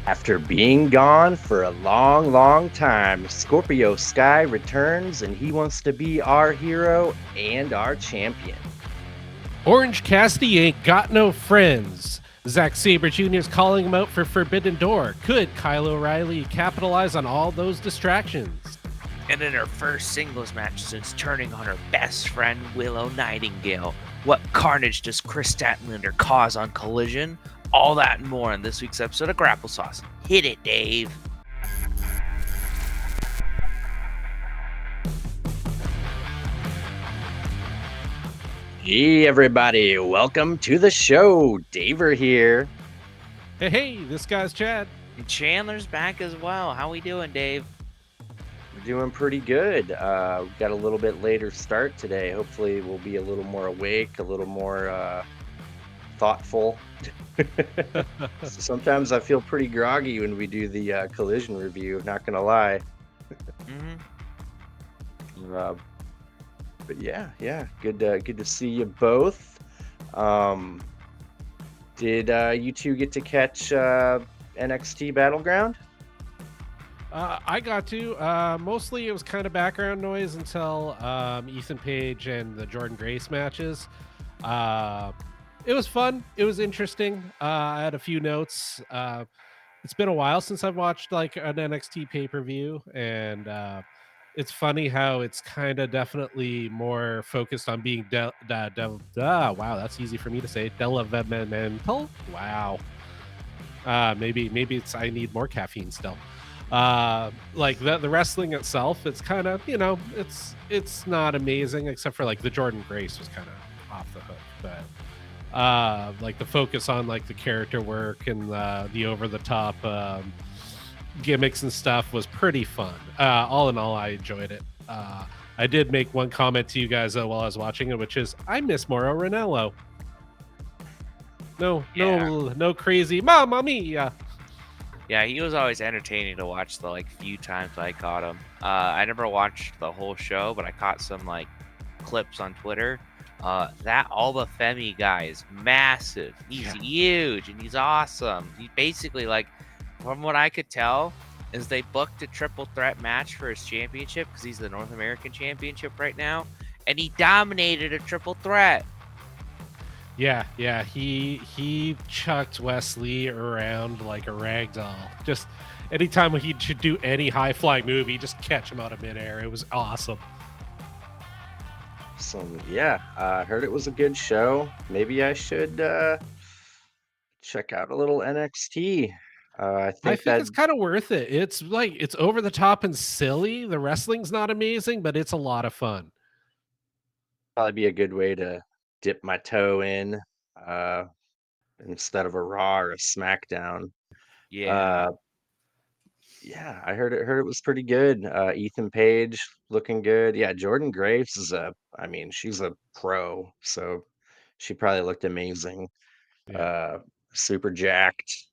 After being gone for a long, long time, Scorpio Sky returns and he wants to be our hero and our champion. Orange Cassidy ain't got no friends. Zack Sabre Jr. is calling him out for Forbidden Door. Could Kyle O'Reilly capitalize on all those distractions? And in her first singles match since turning on her best friend Willow Nightingale, what carnage does Chris Statlander cause on Collision? All that and more in this week's episode of Grapple-Sauce. Hit it, Dave. Hey everybody, welcome to the show. Daver here. Hey, this guy's Chad. And Chandler's back as well. How we doing, Dave? We're doing pretty good. We got a little bit later start today. Hopefully we'll be a little more awake, a little more thoughtful. Sometimes I feel pretty groggy when we do the Collision review, not gonna lie. But yeah, good to see you both. Did you two get to catch NXT Battleground? I got to. Mostly it was kind of background noise until Ethan Page and the Jordan Grace matches. It was fun. It was interesting. I had a few notes. It's been a while since I've watched like an NXT pay-per-view, and it's funny how it's kind of definitely more focused on being wow, that's easy for me to say. Developmental. Wow. Maybe it's I need more caffeine still. Like the wrestling itself, it's kind of, it's not amazing except for like the Jordan Grace was kind of off the hook, but like the focus on like the character work and the over the top gimmicks and stuff was pretty fun. All in all, I enjoyed it. I did make one comment to you guys while I was watching it, which is I miss Mauro Ranallo. No crazy Mamma Mia. Yeah, he was always entertaining to watch the few times I caught him. I never watched the whole show, but I caught some clips on Twitter. That Alba Femi guy is massive. He's huge and he's awesome. He basically from what I could tell, is they booked a triple threat match for his championship because he's the North American Championship right now, and he dominated a triple threat. Yeah, he chucked Wesley around like a rag doll. Just anytime he should do any high flying move, he just catch him out of midair. It was awesome. So yeah, I heard it was a good show. Maybe I should check out a little NXT. I think it's kind of worth it. It's it's over the top and silly. The wrestling's not amazing, but it's a lot of fun. Probably be a good way to dip my toe in instead of a Raw or a SmackDown. Yeah. Yeah, I heard it was pretty good. Ethan Page looking good. Yeah, Jordan Graves is she's a pro, so she probably looked amazing. Yeah. Super jacked.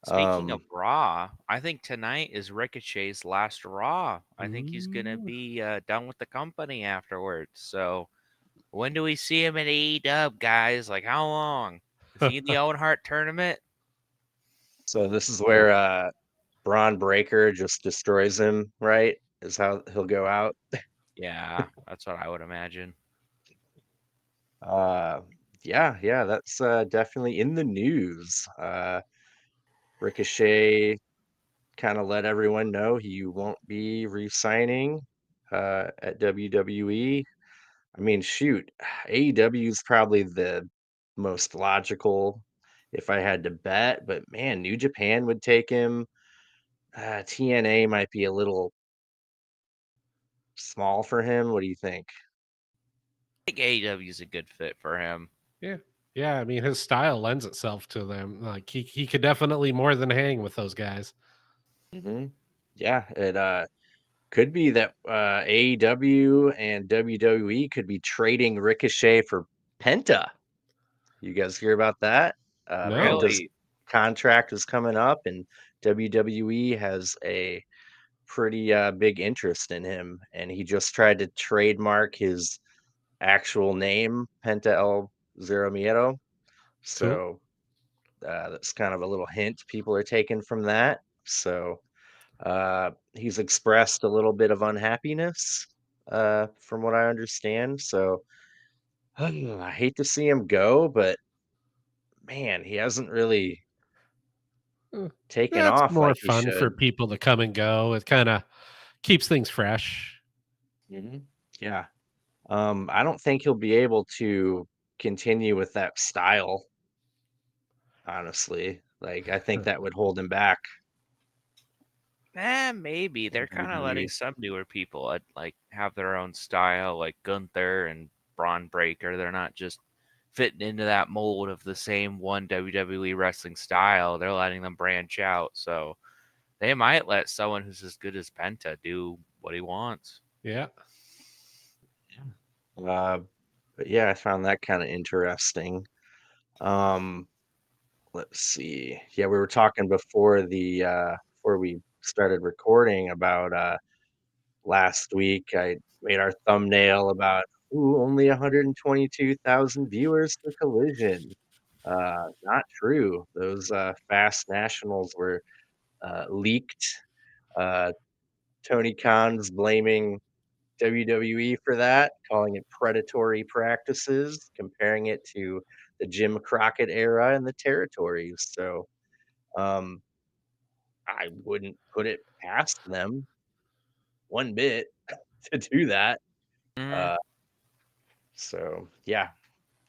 Speaking of Raw, I think tonight is Ricochet's last Raw. I think he's going to be done with the company afterwards. So when do we see him at AEW, guys? How long? Is he in the Owen Hart Tournament? So this is where Braun Breaker just destroys him, right? Is how he'll go out. Yeah, that's what I would imagine. Yeah, that's definitely in the news. Ricochet kind of let everyone know he won't be re-signing at WWE. I mean, shoot, AEW is probably the most logical if I had to bet, but man, New Japan would take him. TNA might be a little small for him. What do you think? I think AEW is a good fit for him. Yeah. I mean, his style lends itself to them. Like he could definitely more than hang with those guys. Mm-hmm. Yeah, it could be that AEW and WWE could be trading Ricochet for Penta. You guys hear about that? No. Penta's Really? contract is coming up, and WWE has a pretty big interest in him. And he just tried to trademark his actual name, Penta El Zero Miedo. Cool. So That's kind of a little hint people are taking from that. So he's expressed a little bit of unhappiness, from what I understand. So I hate to see him go, but man, he hasn't really Uh, taken That's off more like he fun for should. people to come and go. It kind of keeps things fresh. Yeah. I don't think he'll be able to continue with that style, honestly. Like, I think that would hold him back Maybe in they're kind of letting WWE. some newer people like have their own style, like Gunther and Braun Breaker. They're not just fitting into that mold of the same one WWE wrestling style. They're letting them branch out. So they might let someone who's as good as Penta do what he wants. Yeah. Uh, but yeah, I found that kind of interesting. Um, let's see. Yeah, we were talking before we started recording about last week. I made our thumbnail about only 122,000 viewers for Collision. Not true. Those fast nationals were leaked. Uh, Tony Khan's blaming WWE for that, calling it predatory practices, comparing it to the Jim Crockett era and the territories. So um, I wouldn't put it past them one bit to do that. Mm, Uh, so yeah,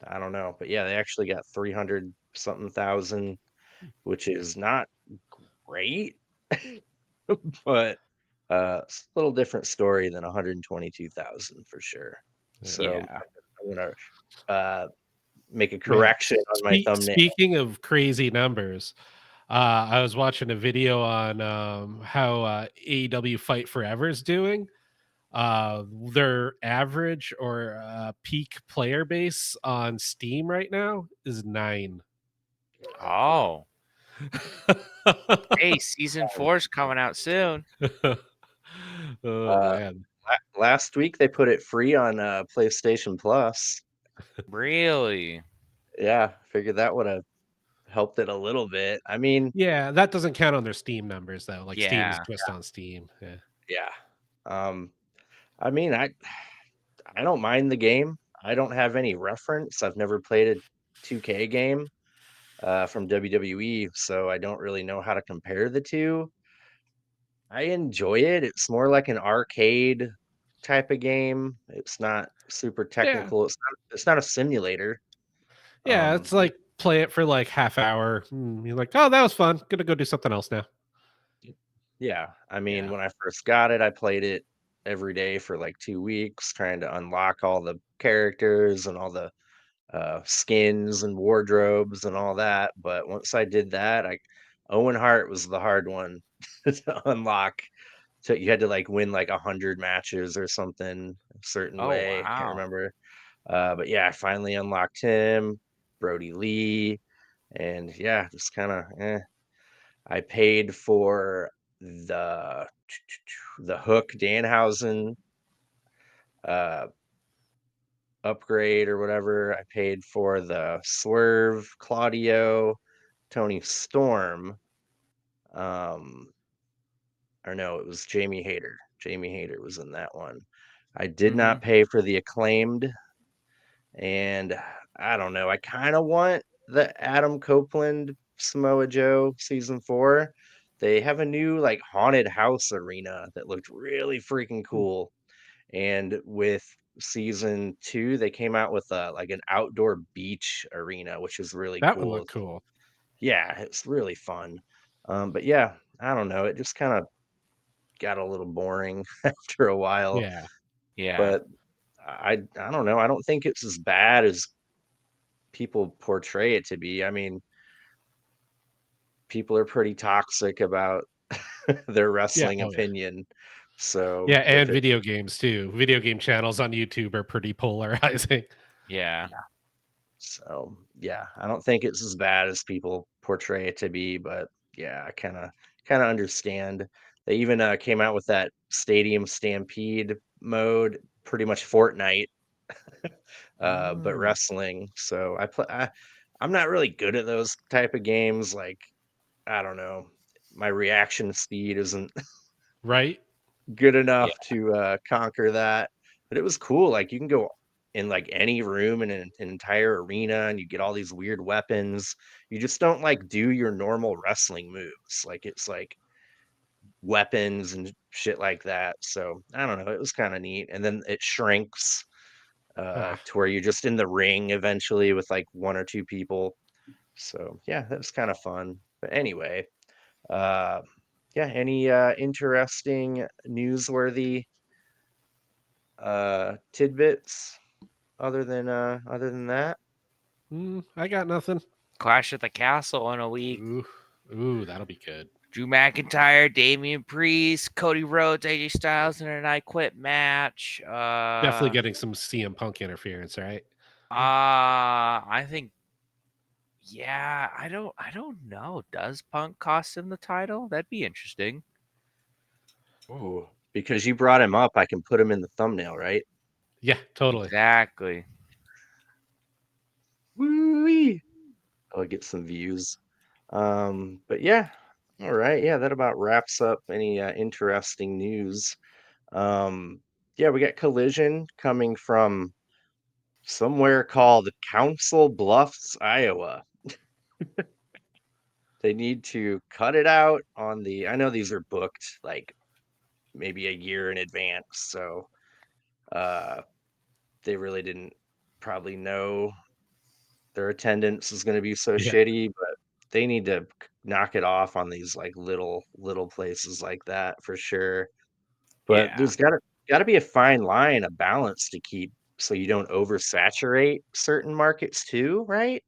I don't know, but yeah, they actually got 300 something thousand, which is not great, but it's a little different story than 122,000 for sure. So yeah. I'm gonna uh, make a Man, correction on my thumbnail. speaking of crazy numbers, I was watching a video on how AEW Fight Forever is doing. Their average or peak player base on Steam right now is 9. Oh, hey, season 4's coming out soon. Oh Uh, man. last week they put it free on PlayStation Plus. Really? Yeah, figured that would have helped it a little bit. I mean, Yeah, that doesn't count on their Steam numbers though. Like Steam's Yeah. just on Steam. Yeah. yeah. Um, I mean, I don't mind the game. I don't have any reference. I've never played a 2K game from WWE, so I don't really know how to compare the two. I enjoy it. It's more like an arcade type of game. It's not super Yeah. technical. It's not a simulator. Yeah, it's Yeah, like play it for like half hour. You're like, oh, that was fun. Gonna go do something else now. yeah. I mean, Yeah. when I first got it, I played it every day for like 2 weeks, trying to unlock all the characters and all the skins and wardrobes and all that. But once I did that, Owen Hart was the hard one to unlock. So you had to like win like 100 matches or something a certain Oh, way. Can't wow. remember. But yeah, I finally unlocked him, Brody Lee, and yeah, just kind of. I paid for the the Hook Danhausen uh, upgrade or whatever. I paid for the Swerve Claudio Tony Storm. Um, or no, it was Jamie Hayter. Jamie Hayter was in that one. I did not Mhm. pay for the acclaimed, and I don't know. I kind of want the Adam Copeland Samoa Joe season 4. They have a new like haunted house arena that looked really freaking Hmm. cool. And with season 2, they came out with like an outdoor beach arena, which is really That would cool. look cool. Yeah, it's really fun. But yeah, I don't know. It just kind of got a little boring after a while. Yeah. Yeah. But I don't know. I don't think it's as bad as people portray it to be. I mean, people are pretty toxic about their Yeah. wrestling Oh yeah. opinion. So Yeah, if and it video games too. Video game channels on YouTube are pretty polarizing. Yeah. So, yeah, I don't think it's as bad as people portray it to be, but yeah, I kinda understand. They even, came out with that Stadium Stampede mode, pretty much Fortnite, but Mm. wrestling. So I I'm not really good at those type of games. Like, I don't know, my reaction speed isn't Right? good Yeah. enough to conquer that. But it was cool. Like, you can go in like any room in an entire arena, and you get all these weird weapons. You just don't like do your normal wrestling moves. Like, it's like weapons and shit like that. So I don't know. It was kind of neat. And then it shrinks Ah, to where you're just in the ring eventually with like one or two people. So yeah, that was kind of fun. But anyway, uh, yeah, any interesting, newsworthy tidbits other than that? I got nothing. Clash at the Castle in a week. Ooh, ooh, that'll be good. Drew McIntyre, Damian Priest, Cody Rhodes, AJ Styles in an I Quit match. Definitely getting some CM Punk interference, right? I think yeah, I don't know. Does Punk cost him the title? That'd be interesting. Ooh, because you brought him up, I can put him in the thumbnail, right? Yeah, totally. Exactly. Woo! I'll get some views. But yeah, all right. Yeah, that about wraps up any interesting news. Um, yeah, we got Collision coming from somewhere called Council Bluffs, Iowa. They need to cut it out on the. I know these are booked like maybe a year in advance, so uh, they really didn't probably know their attendance is going to be so Yeah, shitty, but they need to knock it off on these like little places like that for sure. But Yeah. there's gotta be a fine line, a balance to keep so you don't oversaturate certain markets too, right?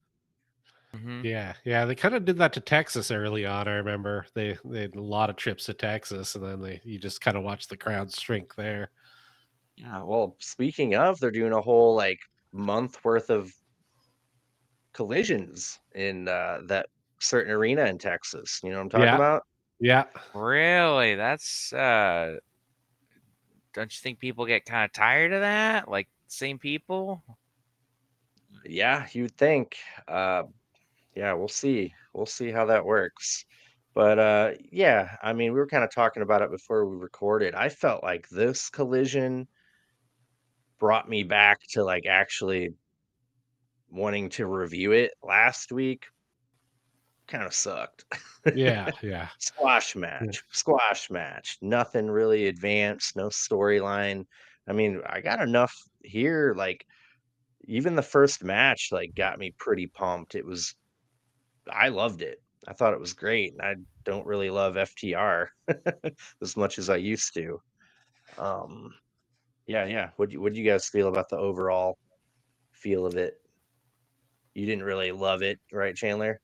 Hmm. yeah. They kind of did that to Texas early on. I remember they had a lot of trips to Texas, and then you just kind of watch the crowds shrink there. Yeah. Well, speaking of, they're doing a whole like month worth of collisions in that certain arena in Texas. You know what I'm talking Yeah, about? yeah, Really? That's don't you think people get kind of tired of that? Like same people? Yeah, you'd think. Uh, yeah, we'll see. We'll see how that works. But yeah, I mean, we were kind of talking about it before we recorded. I felt like this collision brought me back to like actually wanting to review it. Last week kind of sucked. yeah, yeah, yeah, Squash match, nothing really advanced, no storyline. I mean, I got enough here. Like, even the first match, like, got me pretty pumped. I loved it. I thought it was great. And I don't really love FTR as much as I used to. Um, yeah. What do you guys feel about the overall feel of it? You didn't really love it, right, Chandler?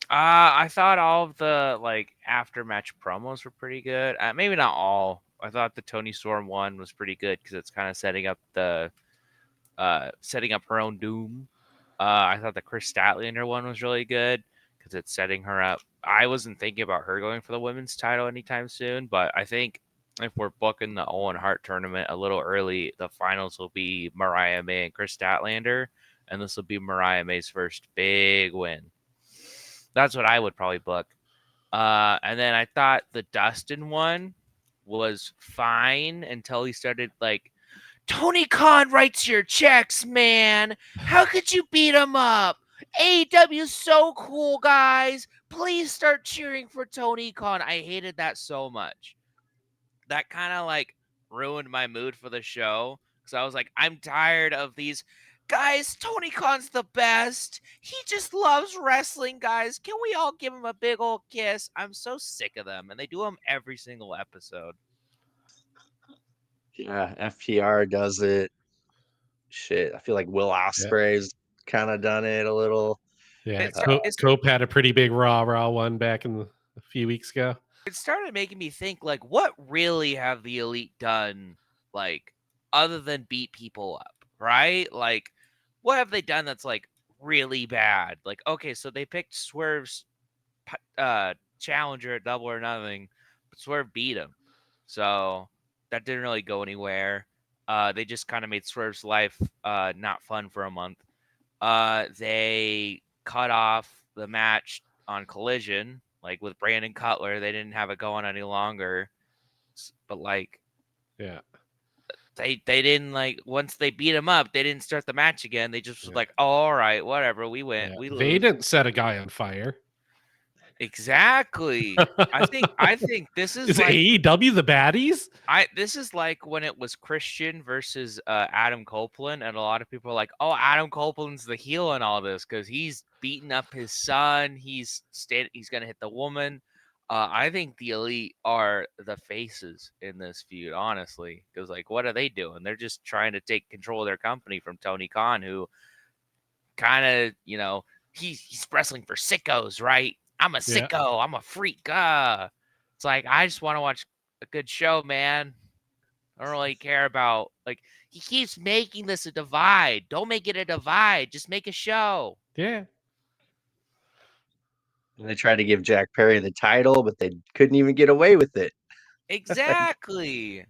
I thought all of the like after match promos were pretty good. Maybe not all. I thought the Tony Storm one was pretty good because it's kind of setting up her own doom. I thought the Chris Statlander one was really good because it's setting her up. I wasn't thinking about her going for the women's title anytime soon, but I think if we're booking the Owen Hart tournament a little early, the finals will be Mariah May and Chris Statlander, and this will be Mariah May's first big win. That's what I would probably book. And then I thought the Dustin one was fine until he started like Tony Khan writes your checks, man. How could you beat him up? AEW so cool, guys. Please start cheering for Tony Khan. I hated that so much. That kind of like ruined my mood for the show because I was like, I'm tired of these guys. Tony Khan's the best. He just loves wrestling, guys. Can we all give him a big old kiss? I'm so sick of them, and they do them every single episode. Yeah, FTR does it. Shit, I feel like Will yeah. Ospreay's kind of done it a little. Yeah, It's it's Cope had a pretty big Raw one back a few weeks ago. it started making me think like what really have the elite done like other than beat people up, right? Like what have they done that's like really bad? Like okay, so they picked Swerve's challenger at Double or Nothing, but Swerve beat him. So that didn't really go anywhere. They just kind of made Swerve's life not fun for a month. They cut off the match on Collision, like with Brandon Cutler. They didn't have it going any longer. But like Yeah. they didn't like once they beat him up, they didn't start the match again. They just was Yeah. like, oh, all right, whatever, we win, Yeah. we They lose. didn't set a guy on fire. Exactly. I think this is Is like AEW the baddies? this is like when it was Christian versus Adam Copeland, and a lot of people are like, "Oh, Adam Copeland's the heel in all this because he's beating up his son. He's gonna hit the woman." I think the Elite are the faces in this feud, honestly, because like, what are they doing? They're just trying to take control of their company from Tony Khan, who kind of, he's wrestling for sickos, right? I'm a Yeah. sicko. I'm a freak. It's like I just want to watch a good show, man. I don't really care about like he keeps making this a divide. Don't make it a divide. Just make a show. Yeah. And they tried to give Jack Perry the title, but they couldn't even get away with it. Exactly.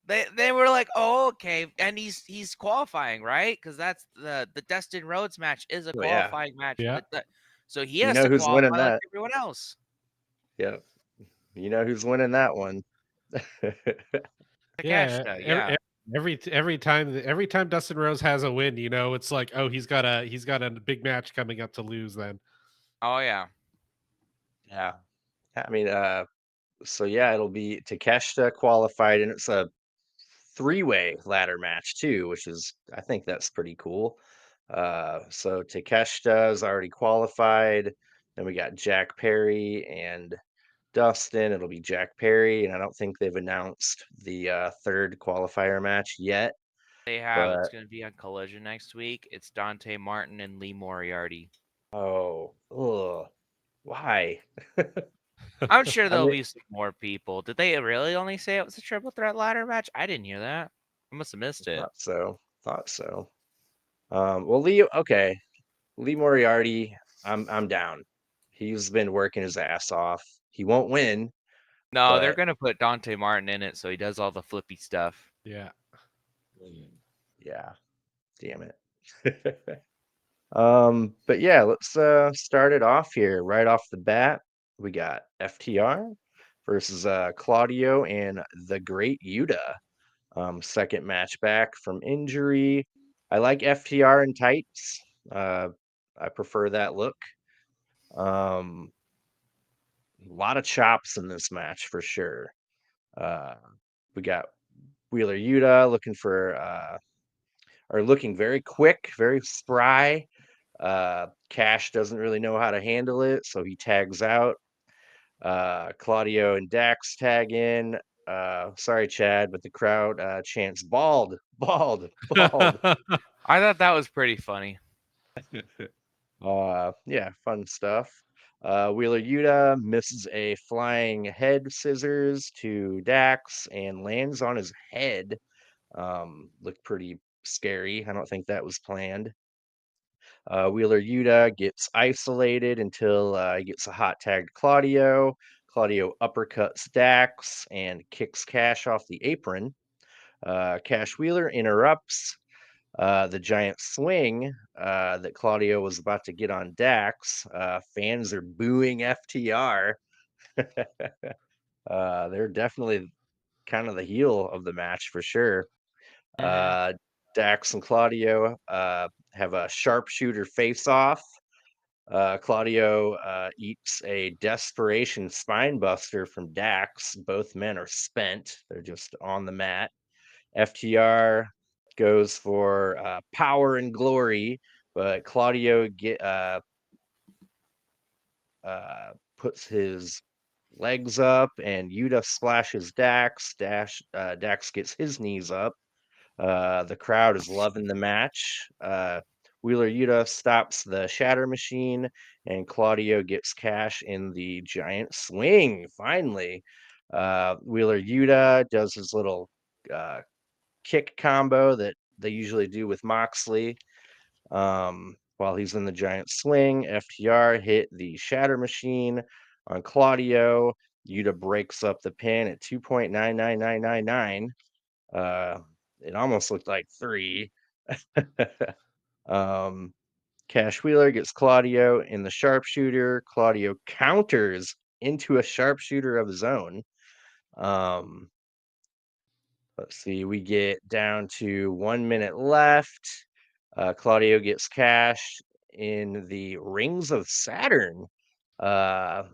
They were like, oh, okay, and he's qualifying, right? Because that's the Dustin Rhodes match is a Oh yeah, qualifying match for Yeah. so he you has know to who's winning qualify like that. everyone else. Yep, you know who's winning that one. Yeah. Takeshita, yeah. Every time Dustin Rose has a win, it's like, oh, he's got a big match coming up to lose then. Oh yeah. Yeah, I mean, so yeah, it'll be Takeshita qualified, and it's a three-way ladder match too, which is I think that's pretty cool. So Takeshita is already qualified. Then we got Jack Perry and Dustin. It'll be Jack Perry, and I don't think they've announced the third qualifier match yet. They have. It's But going to be on Collision next week. It's Dante Martin and Lee Moriarty. oh, ugh, why? I'm sure I there'll mean, be some more people. Did they really only say it was a triple threat ladder match? I didn't hear that. I must have missed it. thought so. Thought so. Well, Lee. Okay, Lee Moriarty. I'm down. He's been working his ass off. He won't win, No, they're but going to put Dante Martin in it so he does all the flippy stuff. Yeah. yeah, damn it. But yeah, let's start it off here right off the bat. We got FTR versus Claudio and the Great Yuta. Second match back from injury. I like FTR in tights. I prefer that look. A lot of chops in this match for sure. Uh, we got Wheeler Yuta looking very quick, very spry. Cash doesn't really know how to handle it, so he tags out. Claudio and Dax tag in. Sorry, Chad, but the crowd chants bald, bald, bald. I thought that was pretty funny. Yeah, fun stuff. Wheeler Yuta misses a flying head scissors to Dax and lands on his head. Looked pretty scary. I don't think that was planned. Wheeler Yuta gets isolated until he gets a hot tag to Claudio. Claudio uppercuts Dax and kicks Cash off the apron. Cash Wheeler interrupts the giant swing that Claudio was about to get on Dax. Fans are booing FTR. They're definitely kind of the heel of the match for sure. Mhm. Dax and Claudio have a sharpshooter face off. Claudio eats a desperation spine buster from Dax. Both men are spent. They're just on the mat. FTR goes for power and glory, but Claudio puts his legs up and Yuta splashes Dax. Dax gets his knees up. The crowd is loving the match. Wheeler Yuta stops the shatter machine, and Claudio gets Cash in the giant swing. Finally, Wheeler Yuta does his little uh, kick combo that they usually do with Moxley. While he's in the giant swing, FTR hit the shatter machine on Claudio. Yuta breaks up the pin at 2.99999. Uh, it almost looked like three. um, Cash Wheeler gets Claudio in the sharpshooter. Claudio counters into a sharpshooter of his own. Um, let's see, we get down to 1 minute left. Claudio gets Cash in the Rings of Saturn. Uh,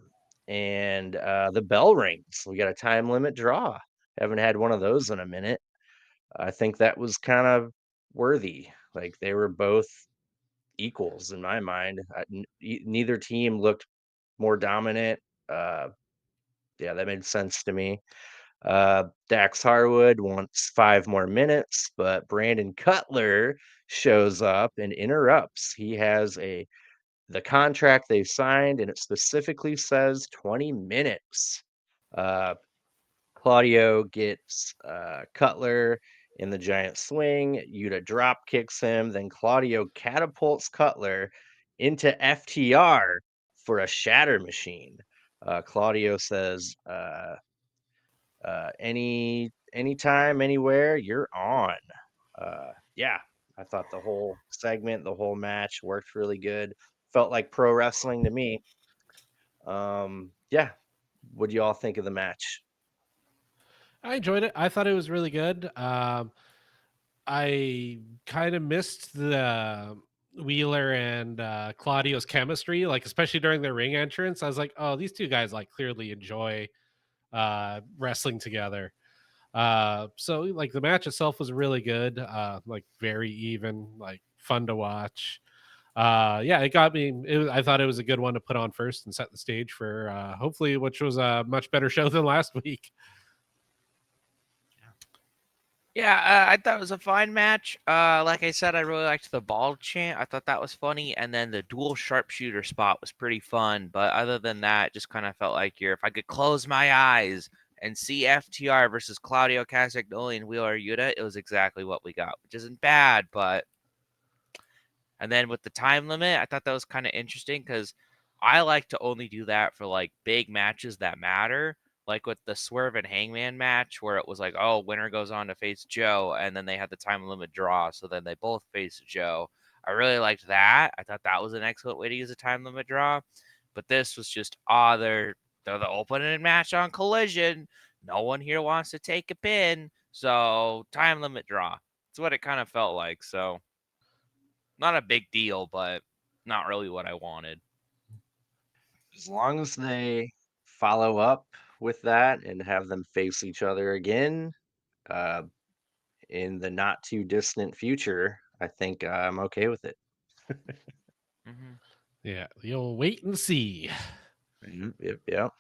and the bell rings. We got a time limit draw. Haven't had one of those in a minute. I think that was kind of worthy. Like they were both equals in my mind. Neither team looked more dominant. Uh, yeah, that made sense to me. Dax Harwood wants 5 more minutes, but Brandon Cutler shows up and interrupts. He has the contract they signed, and it specifically says 20 minutes. Uh, Claudio gets Cutler in the giant swing. Yuta drop kicks him. Then Claudio catapults Cutler into FTR for a shatter machine. Claudio says, anytime, anywhere, you're on. Yeah, I thought the whole segment, the whole match worked really good. Felt like pro wrestling to me. Yeah. What do you all think of the match? I enjoyed it. I thought it was really good. I kind of missed the Wheeler and Claudio's chemistry, like especially during their ring entrance. I was like, oh, these two guys like clearly enjoy wrestling together. So like the match itself was really good, like very even, like fun to watch. Yeah, it got me. I thought it was a good one to put on first and set the stage for hopefully, which was a much better show than last week. Yeah, I thought it was a fine match. Like I said, I really liked the ball chant. I thought that was funny, and then the dual sharpshooter spot was pretty fun. But other than that, just kind of felt like if I could close my eyes and see FTR versus Claudio Castagnoli and Wheeler Yuta, it was exactly what we got, which isn't bad. But and then with the time limit, I thought that was kind of interesting because I like to only do that for like big matches that matter. Like with the Swerve and Hangman match, where it was like, oh, winner goes on to face Joe, and then they had the time limit draw, so then they both face Joe. I really liked that. I thought that was an excellent way to use a time limit draw. But this was just, they're the opening match on Collision. No one here wants to take a pin, so time limit draw. That's what it kind of felt like. So not a big deal, but not really what I wanted. As long as they follow up with that and have them face each other again uh, in the not too distant future, I think I'm okay with it. Mm-hmm. Yeah, you'll wait and see. Yep, yep.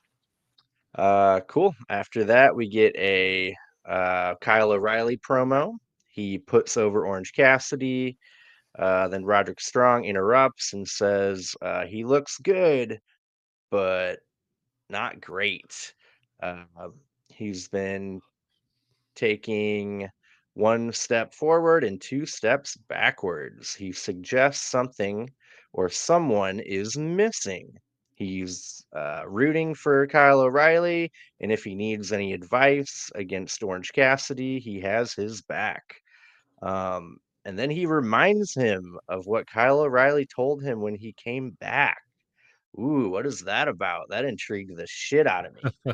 Cool. After that, we get a Kyle O'Reilly promo. He puts over Orange Cassidy. Then Roderick Strong interrupts and says he looks good, but not great. Uh, he's been taking one step forward and two steps backwards. He suggests something or someone is missing. He's rooting for Kyle O'Reilly, and if he needs any advice against Orange Cassidy, he has his back. And then he reminds him of what Kyle O'Reilly told him when he came back. Ooh, what is that about? That intrigued the shit out of me.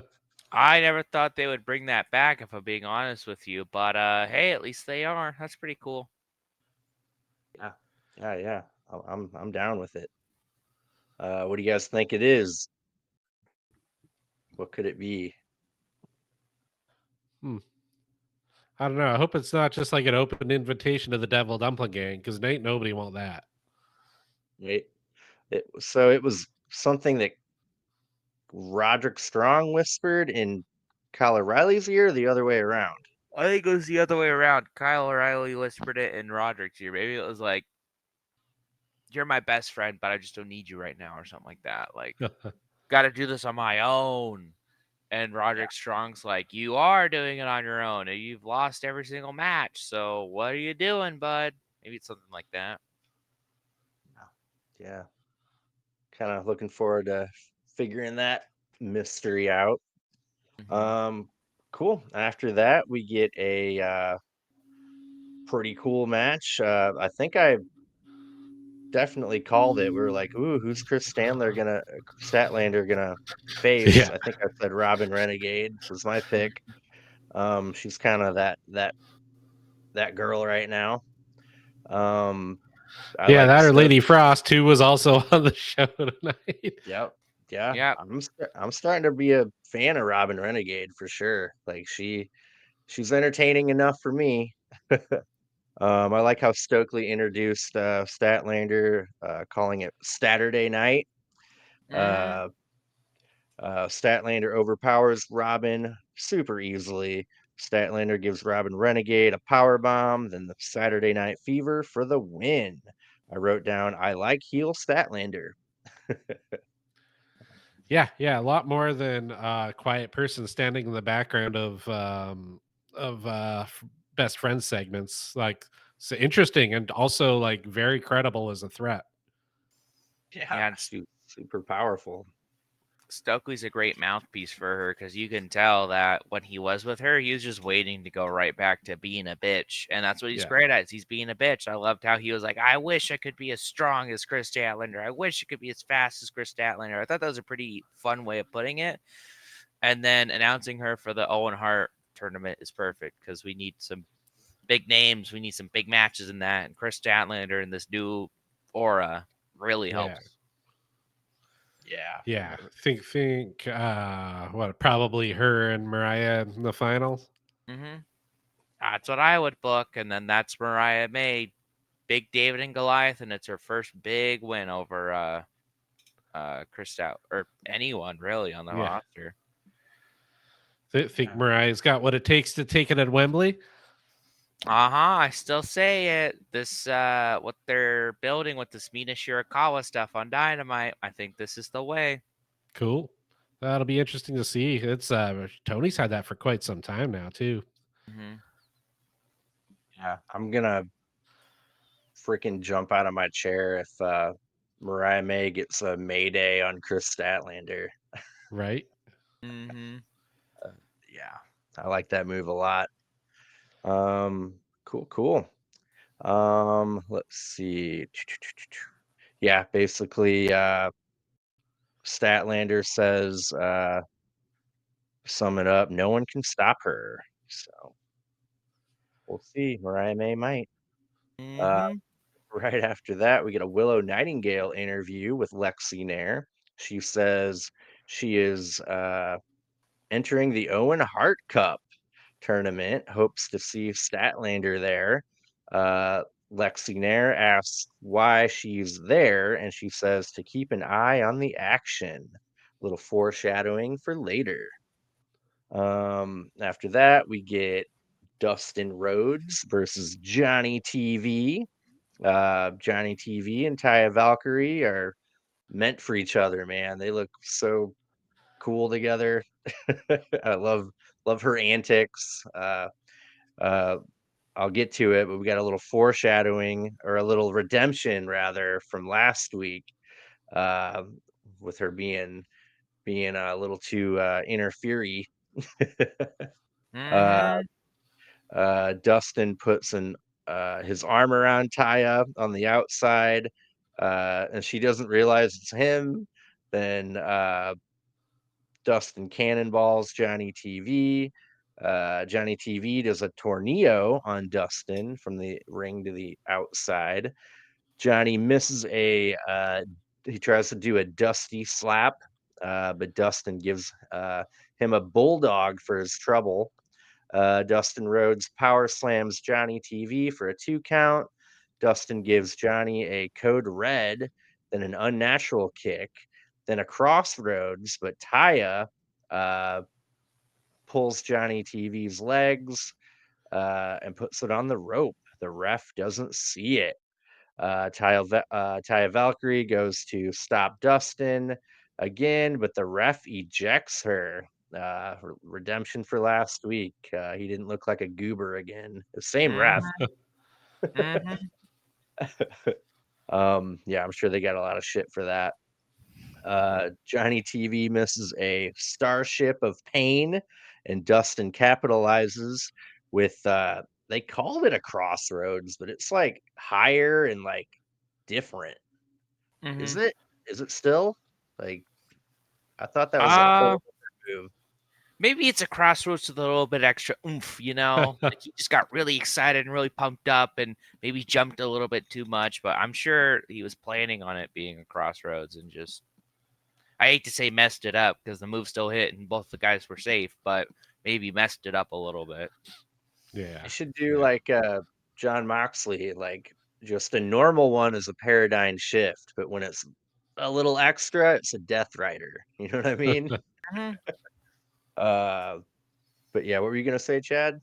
I never thought they would bring that back, if I'm being honest with you. But hey, at least they are. That's pretty cool. Yeah, yeah. I'm down with it. What do you guys think it is? What could it be? Hmm. I don't know. I hope it's not just like an open invitation to the Devil Dumpling Gang because ain't nobody want that. Right? So it was something that Roderick Strong whispered in Kyle O'Reilly's ear, or the other way around. I think it was the other way around. Kyle O'Reilly whispered it in Roderick's ear. Maybe it was like, "You're my best friend, but I just don't need you right now," or something like that. Like, got to do this on my own. And Yeah, Roderick Strong's like, "You are doing it on your own, and you've lost every single match. So what are you doing, bud?" Maybe it's something like that. yeah. Kind of looking forward to figuring that mystery out. Mm-hmm. Um, cool. After that, we get a pretty cool match. I think I definitely called it. We were like, "Ooh, who's Statlander gonna face?" Yeah. I think I said Robin Renegade was my pick. She's kind of that girl right now. Um, I Yeah, like that or Lady Stokely. Frost, who was also on the show tonight. Yep. Yeah, Yep. I'm starting to be a fan of Robin Renegade for sure. Like she's entertaining enough for me. I like how Stokely introduced Statlander, calling it Saturday Night. Mhm. Uh, Statlander overpowers Robin super easily. Statlander gives Robin Renegade a power bomb, then the Saturday Night Fever for the win. I wrote down, I like heel Statlander. Yeah, a lot more than quiet person standing in the background of best friends segments. Like, so interesting and also like very credible as a threat. Yeah, Yeah, and super powerful. Stokely's a great mouthpiece for her because you can tell that when he was with her, he was just waiting to go right back to being a bitch, and that's what he's Yeah. great at. Is he's being a bitch. I loved how he was like, "I wish I could be as strong as Chris Statlander. I wish I could be as fast as Chris Statlander." I thought that was a pretty fun way of putting it. And then announcing her for the Owen Hart tournament is perfect because we need some big names. We need some big matches in that, and Chris Statlander and this new aura really Yeah. helps. Yeah. Yeah. Think what, probably her and Mariah in the finals. Mm-hmm. That's what I would book, and then that's Mariah May, big David and Goliath, and it's her first big win over Chris Stout or anyone really on the Yeah. roster. Think Mariah's got what it takes to take it at Wembley. I still say it. This what they're building with this Mina Shirakawa stuff on Dynamite, I think this is the way. Cool. That'll be interesting to see. It's Tony's had that for quite some time now too. Mm-hmm. Yeah. I'm gonna freaking jump out of my chair if Mariah May gets a Mayday on Chris Statlander. Right? Mm-hmm. Yeah, I like that move a lot. Cool. Let's see. Yeah, basically, Statlander says, sum it up, no one can stop her. So we'll see. Mariah May might. Uh, Mm-hmm. right after that, we get a Willow Nightingale interview with Lexi Nair. She says she is entering the Owen Hart Cup Tournament, hopes to see Statlander there. Uh, Lexi Nair asks why she's there, and she says to keep an eye on the action. Little foreshadowing for later. After that, we get Dustin Rhodes versus Johnny TV. Johnny TV and Taya Valkyrie are meant for each other, man. They look so cool together. I love her antics. Uh, I'll get to it, but we got a little foreshadowing or a little redemption rather from last week, uh, with her being a little too interfery. uh, Mm-hmm. Dustin puts his arm around Taya on the outside, and she doesn't realize it's him. Then Dustin cannonballs Johnny TV. Johnny TV does a tornado on Dustin from the ring to the outside. Johnny misses he tries to do a Dusty slap, but Dustin gives him a bulldog for his trouble. Dustin Rhodes power slams Johnny TV for a 2 count. Dustin gives Johnny a code red, then an unnatural kick, then a crossroads, but Taya uh, pulls Johnny TV's legs and puts it on the rope. The ref doesn't see it. Taya Valkyrie goes to stop Dustin again, but the ref ejects her. Redemption for last week. He didn't look like a goober again. The same ref. Mm-hmm. Mm-hmm. Yeah, I'm sure they got a lot of shit for that. Johnny TV misses a starship of pain, and Dustin capitalizes with they called it a crossroads, but it's like higher and like different. Is Hmm. it? Is it still? Like, I thought that was a Uh, whole other move. maybe it's a crossroads with a little bit extra oomph, you know? Like he just got really excited and really pumped up and maybe jumped a little bit too much, but I'm sure he was planning on it being a crossroads and just I hate to say messed it up because the move still hit and both the guys were safe, but maybe messed it up a little bit. They Yeah. should do Yeah. like John Moxley, like just a normal one is a paradigm shift, but when it's a little extra, it's a Death Rider. You know what I mean? Mhm. Uh, but yeah, what were you gonna say, Chad?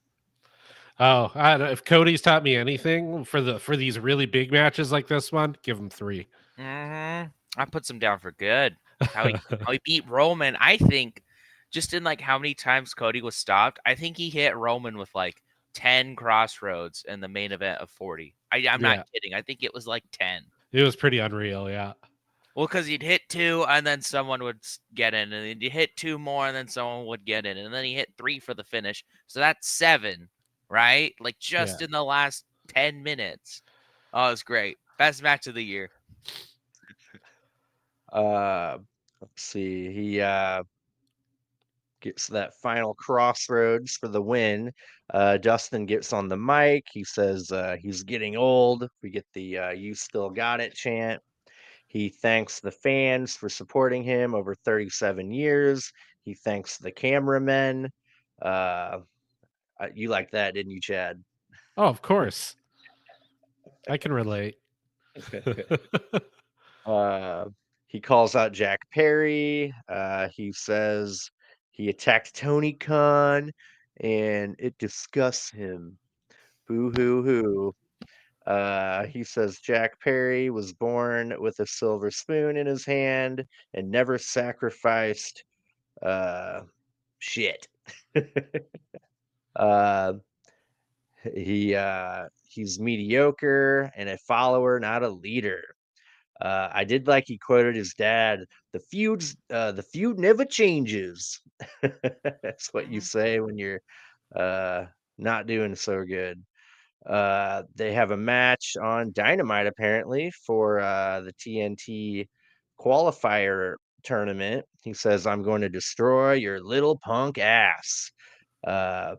Oh, I don't, if Cody's taught me anything for these really big matches like this one, give him 3. Mhm. I put some down for good. How he beat Roman, I think just in like how many times Cody was stopped, I think he hit Roman with like 10 crossroads in the main event of 40. I'm not Yeah. kidding. I think it was like 10. It was pretty unreal, yeah. Well, because he'd hit two and then someone would get in, and then he'd hit two more and then someone would get in, and then he hit three for the finish. So that's 7, right? Like Yeah. just in the last 10 minutes. Oh, it was great. Best match of the year. Uh, let's see. He gets that final crossroads for the win. Dustin gets on the mic. He says he's getting old. We get the "You still got it" chant. He thanks the fans for supporting him over 37 years. He thanks the cameramen. Uh, you like that, didn't you, Chad? Oh, of course. I can relate. uh, he calls out Jack Perry. He says he attacked Tony Khan and it disgusts him. Boo hoo hoo. He says Jack Perry was born with a silver spoon in his hand and never sacrificed uh, shit. uh, he's mediocre and a follower, not a leader. I did like he quoted his dad. The feud never changes. That's what you Mhm. say when you're uh, not doing so good. They have a match on Dynamite apparently for the TNT qualifier tournament. He says, "I'm going to destroy your little punk ass," uh,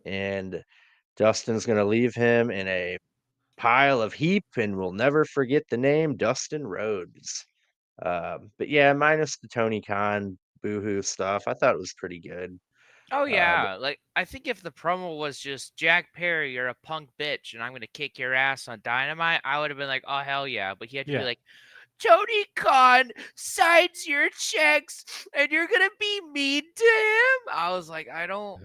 and Dustin's going to leave him in a pile of heap, and we'll never forget the name Dustin Rhodes. But yeah, minus the Tony Khan boohoo stuff, I thought it was pretty good. Oh But yeah, like I think if the promo was just Jack Perry, you're a punk bitch, and I'm gonna kick your ass on Dynamite, I would have been like, oh hell yeah. But he had to be Yeah. like, Tony Khan signs your checks, and you're gonna be mean to him. I was like, I don't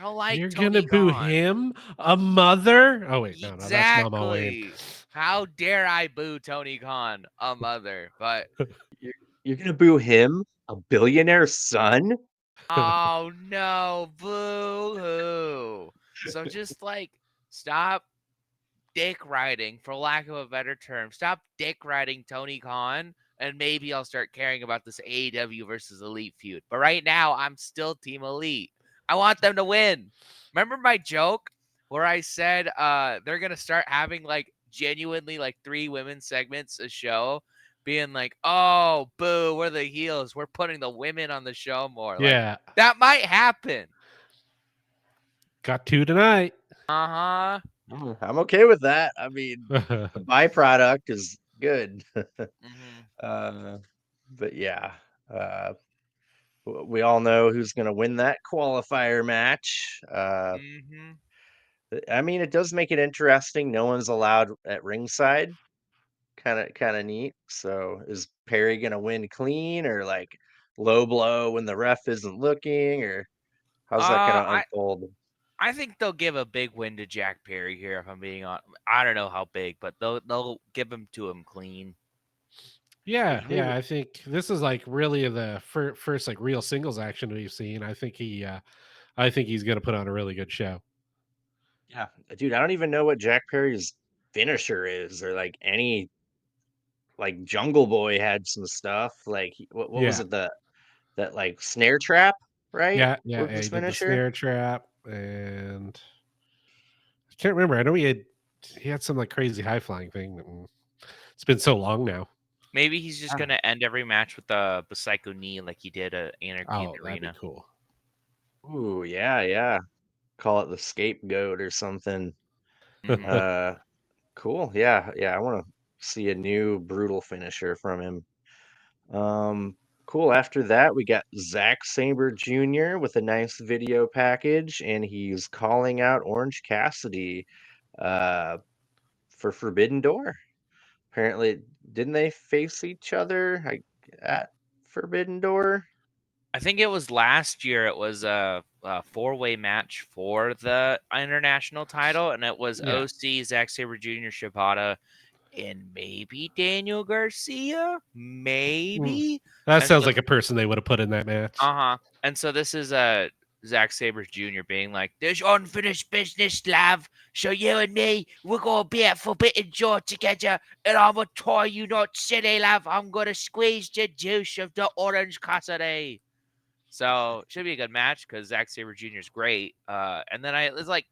like You're gonna Tony boo Khan. him? A mother? Oh wait, no, that's Mama Wayne. Exactly. How dare I boo Tony Khan, a mother? But you're, you're gonna boo him, a billionaire son? oh no, boo hoo. So just like stop dick riding, for lack of a better term. Stop dick riding Tony Khan, and maybe I'll start caring about this AEW versus Elite feud. But right now, I'm still Team Elite. I want them to win. Remember my joke where I said they're gonna start having like genuinely like 3 women segments a show, being like, "Oh, boo, we're the heels. We're putting the women on the show more." Like Yeah. that might happen. Got 2 tonight. Uh huh. I'm okay with that. I mean, the byproduct is good. Mm-hmm. uh, but yeah, uh, we all know who's going to win that qualifier match. Mm-hmm. I mean, it does make it interesting. No one's allowed at ringside. Kind of neat. So, is Perry going to win clean or like low blow when the ref isn't looking, or how's that going to I unfold? I think they'll give a big win to Jack Perry here. If I'm being on, I don't know how big, but they'll give him to him clean. Yeah, I yeah, mean, I think this is like really the first like real singles action we've seen. I think he's gonna put on a really good show. yeah, dude, I don't even know what Jack Perry's finisher is, or like any like Jungle Boy had some stuff. Like, what was Yeah. it, that like snare trap, right? Yeah, yeah, Was yeah, his he did the finisher? snare trap and I can't remember. I know he had some like crazy high flying thing. It's been so long now. Maybe he's just Ah. gonna end every match with a psycho knee like he did at Anarchy in Oh, the that'd be Arena. cool. Ooh, yeah, yeah. Call it the scapegoat or something. Hmm. Uh, cool. Yeah, yeah. I want to see a new brutal finisher from him. Um, cool. After that, we got Zack Sabre Jr. with a nice video package, and he's calling out Orange Cassidy uh, for Forbidden Door. Apparently, didn't they face each other at Forbidden Door? I think it was last year. It was a four-way match for the international title, and it was Yeah. OC, Zack Sabre Jr., Shibata, and maybe Daniel Garcia, Mm. maybe. That And sounds so, like a person they would have put in that match. and so this is Zack Sabre Jr. being like, "There's unfinished business, love. So you and me, we're gonna be at Forbidden Door together, and I'm gonna tie you not silly, love. I'm gonna squeeze the juice of the orange Cassidy." So should be a good match because Zack Sabre Jr. is great. And then it's like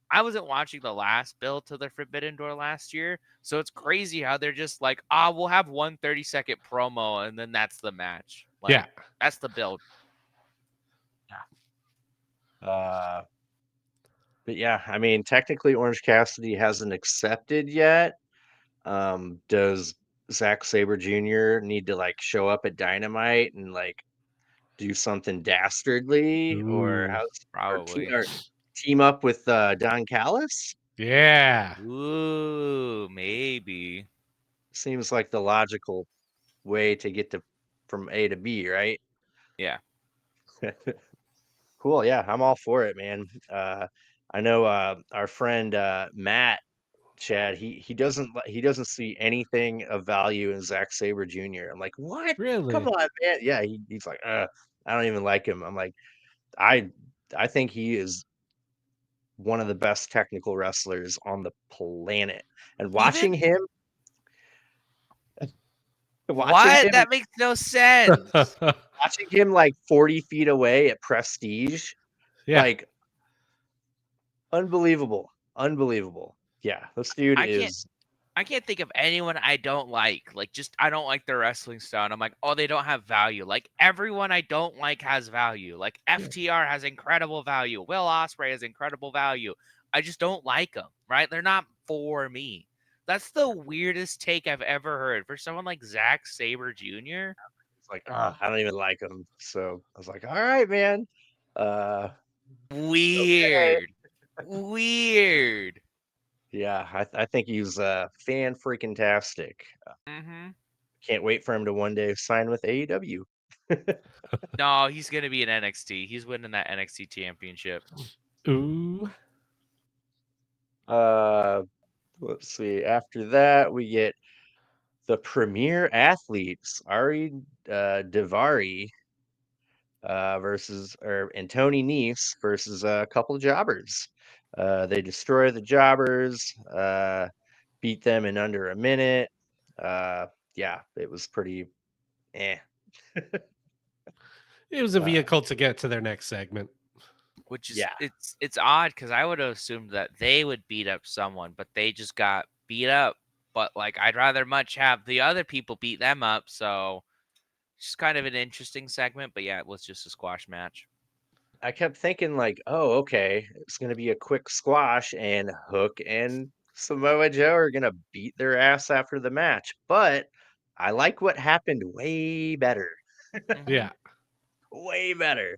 I wasn't watching the last build to the Forbidden Door last year, so it's crazy how they're just like, we'll have one 30-second promo and then that's the match. Yeah. Like that's the build. Uh, but yeah, I mean, technically, Orange Cassidy hasn't accepted yet. Does Zack Sabre Jr. need to like show up at Dynamite and like do something dastardly, or Ooh. how's Probably. or team up with Don Callis? Yeah. Ooh, maybe. Seems like the logical way to get to from A to B, right? Yeah. Cool. Yeah, I'm all for it, man. I know our friend Matt Chad. He doesn't see anything of value in Zack Sabre Jr. I'm like, what? Come Really? on, man. Yeah, he's like, I don't even like him. I'm like, I I think he is one of the best technical wrestlers on the planet. And Even watching what? him, That makes no sense. watching him like 40 feet away at Prestige, Yeah. like unbelievable, unbelievable. Yeah, this dude I can't is. I can't think of anyone I don't like. Like, just I don't like their wrestling style. And I'm like, oh, they don't have value. Like everyone I don't like has value. Like FTR has incredible value. Will Ospreay has incredible value. I just don't like them. Right? They're not for me. That's the weirdest take I've ever heard for someone like Zack Saber Jr. It's like, I don't even like him. So I was like, all right, man. Uh, okay. Weird. Weird. Yeah, I think he's fan freaking tastic. Hmm. Can't wait for him to one day sign with AEW. No, he's gonna be in NXT. He's winning that NXT championship. Ooh. uh, let's see. After that, we get the premier athletes, Ari Davari versus or and Tony Nese versus a couple of jobbers. They destroy the jobbers, beat them in under a minute. Uh, yeah, it was pretty eh. It was a Uh, vehicle to get to their next segment. Which is yeah, it's odd because I would have assumed that they would beat up someone, but they just got beat up. But like I'd rather much have the other people beat them up. So it's just kind of an interesting segment. But yeah, it was just a squash match. I kept thinking like, oh, okay, it's gonna be a quick squash, and Hook and Samoa Joe are gonna beat their ass after the match. But I like what happened way better. Hmm. Yeah. Way better.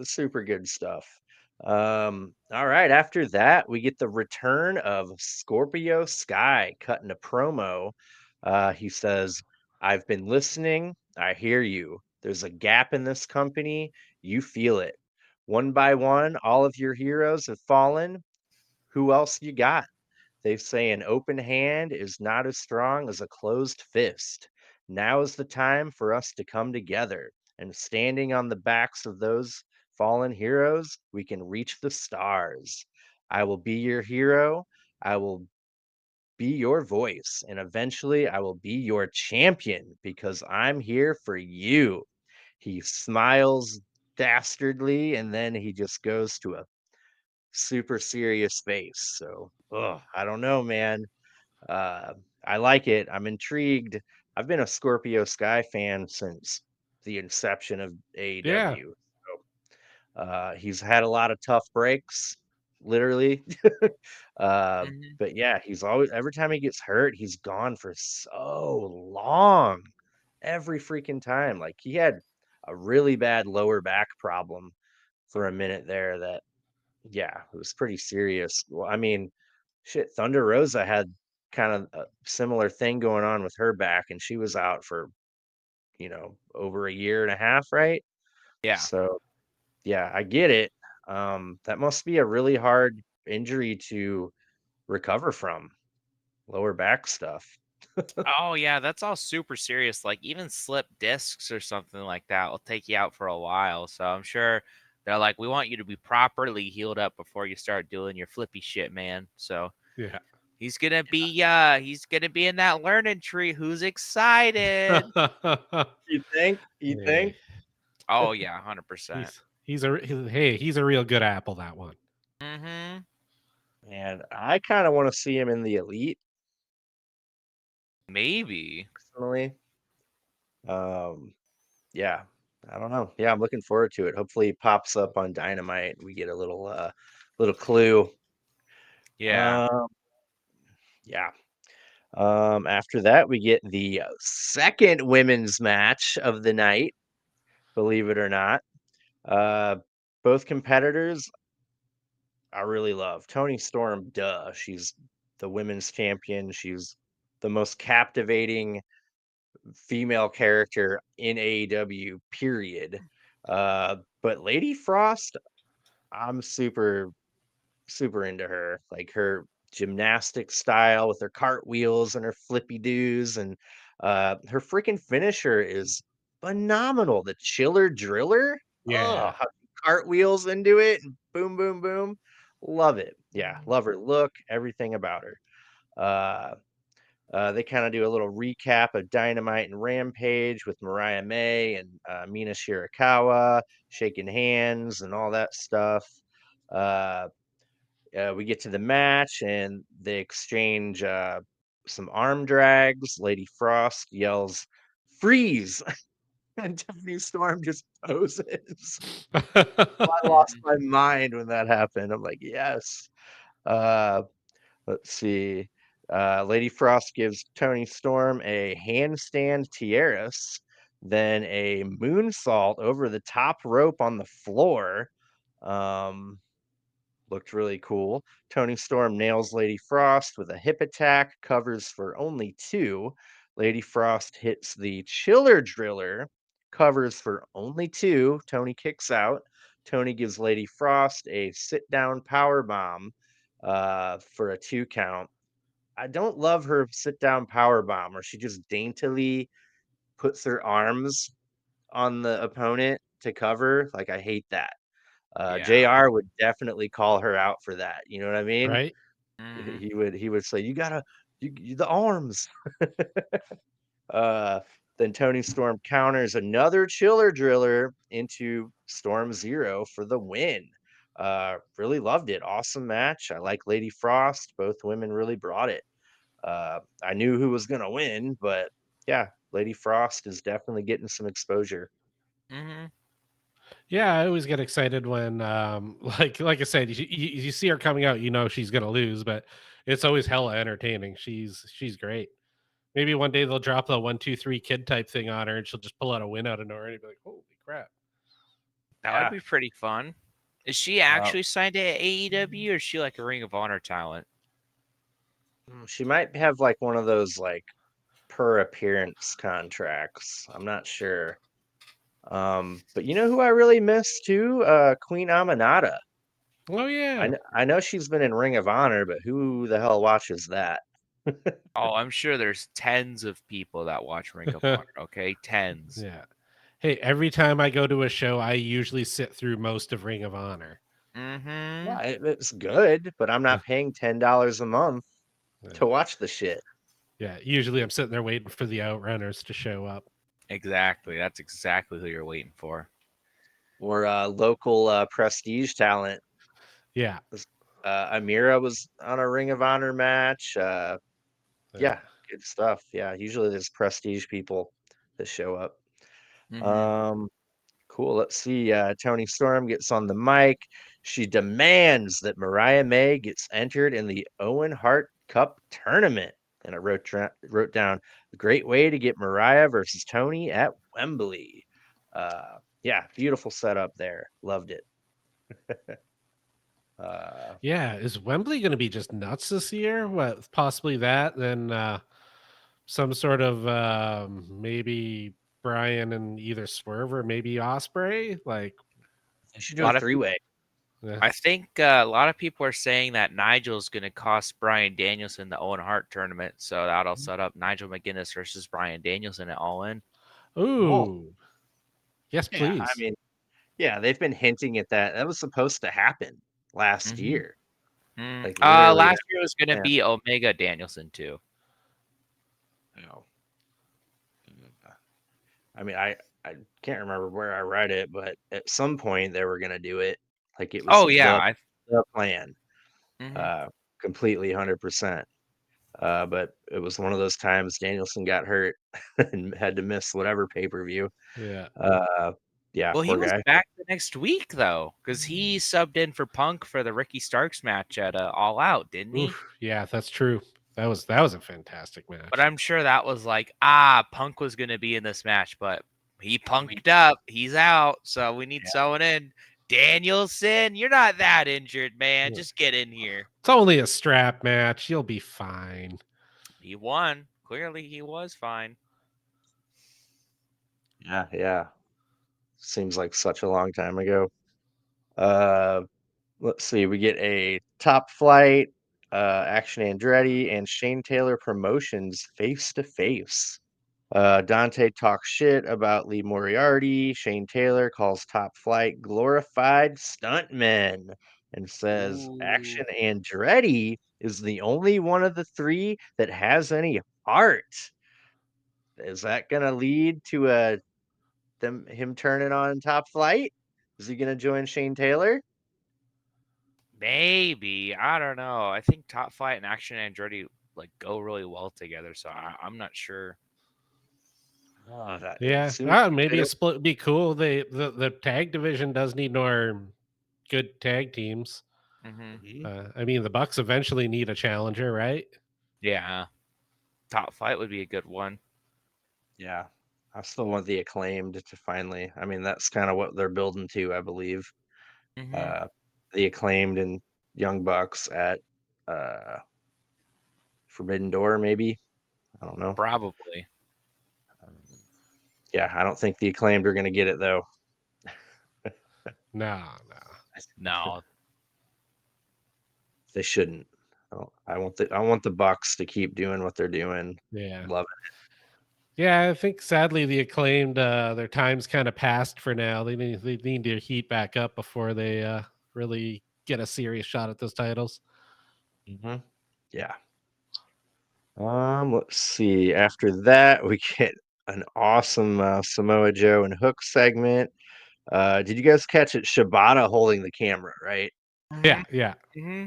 Super good stuff. All right, after that, we get the return of Scorpio Sky cutting a promo. He says, I've been listening. I hear you. There's a gap in this company. You feel it. One by one, all of your heroes have fallen. Who else you got? They say an open hand is not as strong as a closed fist. Now is the time for us to come together, and standing on the backs of those fallen heroes, we can reach the stars. I will be your hero. I will be your voice, and eventually I will be your champion because I'm here for you. He smiles dastardly, and then he just goes to a super serious face. So, I don't know, man. I like it. I'm intrigued. I've been a Scorpio Sky fan since the inception of Yeah. AEW. He's had a lot of tough breaks, literally. uh, Hmm. but yeah, he's always every time he gets hurt, he's gone for so long. Every freaking time. Like he had a really bad lower back problem for a minute there that yeah, it was pretty serious. Well, I mean, shit, Thunder Rosa had kind of a similar thing going on with her back, and she was out for, over a year and a half, right? Yeah. So, yeah, I get it. That must be a really hard injury to recover from, lower back stuff. Oh yeah, that's all super serious. Like even slip discs or something like that will take you out for a while. So I'm sure they're like, we want you to be properly healed up before you start doing your flippy shit, man. So Yeah. he's gonna be in that learning tree. Who's excited? You think? You Yeah. think? Oh yeah, 100%. He's a real good apple, that one. Mm-hmm. And I kind of want to see him in the elite, Maybe. personally. Um, Yeah, I don't know. Yeah, I'm looking forward to it. Hopefully it pops up on Dynamite. We get a little clue. Yeah. Um, yeah. After that we get the second women's match of the night, believe it or not. Uh both competitors I really love. Tony Storm, duh. She's the women's champion. She's the most captivating female character in AEW, period. But Lady Frost, I'm super into her. Like her gymnastic style with her cartwheels and her flippy doos and her freaking finisher is phenomenal. The chiller driller. Oh, Yeah. how she cartwheels into it and boom, boom, boom. Love it. Yeah, love her look, everything about her. Uh they kind of do a little recap of Dynamite and Rampage with Mariah May and Mina Shirakawa shaking hands and all that stuff. Uh, we get to the match and they exchange some arm drags. Lady Frost yells, "Freeze!" and Tiffany Storm just poses. I lost Hmm. my mind when that happened. I'm like, yes. Uh, let's see. Lady Frost gives Tony Storm a handstand tiaras, then a moonsault over the top rope on the floor. Um, Looked really cool. Tony Storm nails Lady Frost with a hip attack, covers for only two. Lady Frost hits the chiller driller, covers for only two. Tony kicks out. Tony gives Lady Frost a sit down power bomb for a 2 count. I don't love her sit down power bomb where she just daintily puts her arms on the opponent to cover. Like I hate that. Yeah. JR would definitely call her out for that. You know what I mean? Right? Hmm. He would say, "You gotta, the arms." Uh, then Tony Storm counters another chiller driller into Storm Zero for the win. Really loved it. Awesome match. I like Lady Frost. Both women really brought it. I knew who was gonna win, but yeah, Lady Frost is definitely getting some exposure. Hmm. Yeah, I always get excited when, like I said, you see her coming out, you know she's gonna lose, but it's always hella entertaining. She's great. Maybe one day they'll drop the 1, 2, 3 kid type thing on her, and she'll just pull out a win out of nowhere, and you'll be like, "Holy crap!" That would Yeah. be pretty fun. Is she Uh, actually signed to AEW or is she like a Ring of Honor talent? she might have like one of those like per appearance contracts. I'm not sure. But you know who I really miss too? Queen Aminata. Oh yeah, I know she's been in Ring of Honor, but who the hell watches that? Oh, I'm sure there's tens of people that watch Ring of Honor. Okay, tens. yeah. Hey, every time I go to a show, I usually sit through most of Ring of Honor. Mm-hmm. Yeah, it's good, but I'm not paying $10 a month Yeah, to watch the shit. yeah. Usually, I'm sitting there waiting for the Outrunners to show up. Exactly. That's exactly who you're waiting for. Or local prestige talent. Yeah, Amira was on a Ring of Honor match. yeah. Yeah, good stuff. Yeah, usually there's prestige people that show up. Mm-hmm. Um, cool. Let's see. Tony Storm gets on the mic. She demands that Mariah May gets entered in the Owen Hart Cup Tournament. And I wrote down a great way to get Mariah versus Tony at Wembley. Yeah, beautiful setup there. Loved it. Uh, Yeah, is Wembley going to be just nuts this year? What, possibly that? Then some sort of maybe Brian and either Swerve or maybe Osprey. Like, they should A do a lot of people, three-way. yeah. I think a lot of people are saying that Nigel's going to cost Brian Danielson the Owen Hart tournament, so that'll set up Nigel McGuinness versus Brian Danielson at All In. Oh, Ooh, yes, yeah. I please. mean, yeah, they've been hinting at that. That was supposed to happen last Mm-hmm. year. Like literally Last that. year was going to Yeah. be Omega Danielson too. No. I mean, I can't remember where I read it, but at some point they were gonna do it. Like it was Oh yeah, the plan. hmm Uh, completely 100%. But it was one of those times Danielson got hurt and had to miss whatever pay-per-view. Yeah. Uh, yeah, Well, he poor was guy. back the next week though, because he subbed in for Punk for the Ricky Starks match at All Out, didn't he? Oof. Yeah, that's true. That was a fantastic But match. I'm sure that was like, Punk was going to be in this match, but he punked up. He's out, so we need someone in. Danielson, you're not that injured, man. Yeah. Just get in here. It's only a strap match. You'll be fine. He won. Clearly, he was fine. Yeah, yeah. Seems like such a long time ago. Uh, let's see. We get a Top Flight, Action Andretti, and Shane Taylor Promotions face to face. Dante talks shit about Lee Moriarty. Shane Taylor calls Top Flight glorified stuntmen and says Action Ooh, Andretti is the only one of the three that has any heart. Is that gonna lead to him turning on Top Flight? Is he gonna join Shane Taylor? maybe. I don't know. I think Top Flight and Action Andretti like go really well together, so I'm not sure. Oh, that it Yeah. seems like they Maybe a don't. split would be cool. The tag division does need more good tag teams. hmm Mhm. I mean, the Bucks eventually need a challenger, right? Yeah, Top Flight would be a good one. Yeah, I still want the acclaimed to finally. I mean, that's kind of what they're building to, I believe. hmm Uh, the acclaimed and Young Bucks at uh, Forbidden Door, maybe. I don't know. Probably. Um, yeah, I don't think the acclaimed are going to get it though. No, no. No. They shouldn't. I want the Bucks to keep doing what they're doing. Yeah. Love Yeah, I think sadly the acclaimed their time's kind of passed for now. They need to heat back up before they really get a serious shot at those titles. it. Yeah. Let's see. After that, we get an awesome Samoa Joe and Hook segment. Did you guys catch it? Shibata holding the camera, right? Yeah, hmm yeah. hmm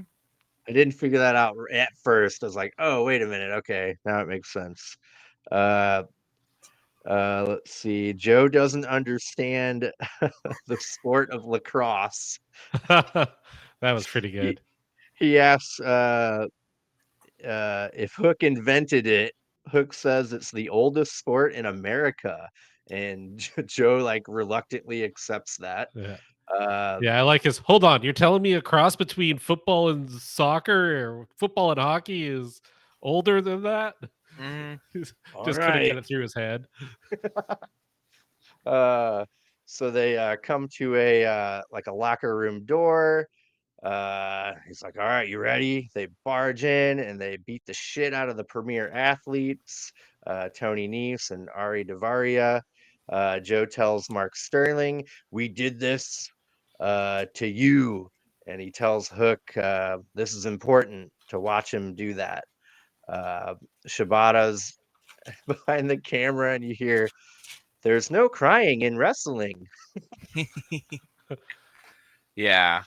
I didn't figure that out at first. I was like, oh, wait a minute. Okay, now it makes sense. Uh, let's see. Joe doesn't understand the sport of lacrosse. That was pretty He, good. he asks if Hook invented it. Hook says it's the oldest sport in America, and Joe like reluctantly accepts that. Yeah. Uh, Yeah, I like his. Hold on, you're telling me a cross between football and soccer or football and hockey is older than that? hmm all Just couldn't right. get it through his head. Uh, so they come to a like a locker room door. He's like, "All right, you ready?" They barge in and they beat the shit out of the premier athletes, Tony Nese and Ari Davaria. Joe tells Mark Sterling, "We did this to you," and he tells Hook, "This is important to watch him do that." Uh, Shibata's behind the camera, and you hear, "There's no crying in wrestling." Yeah.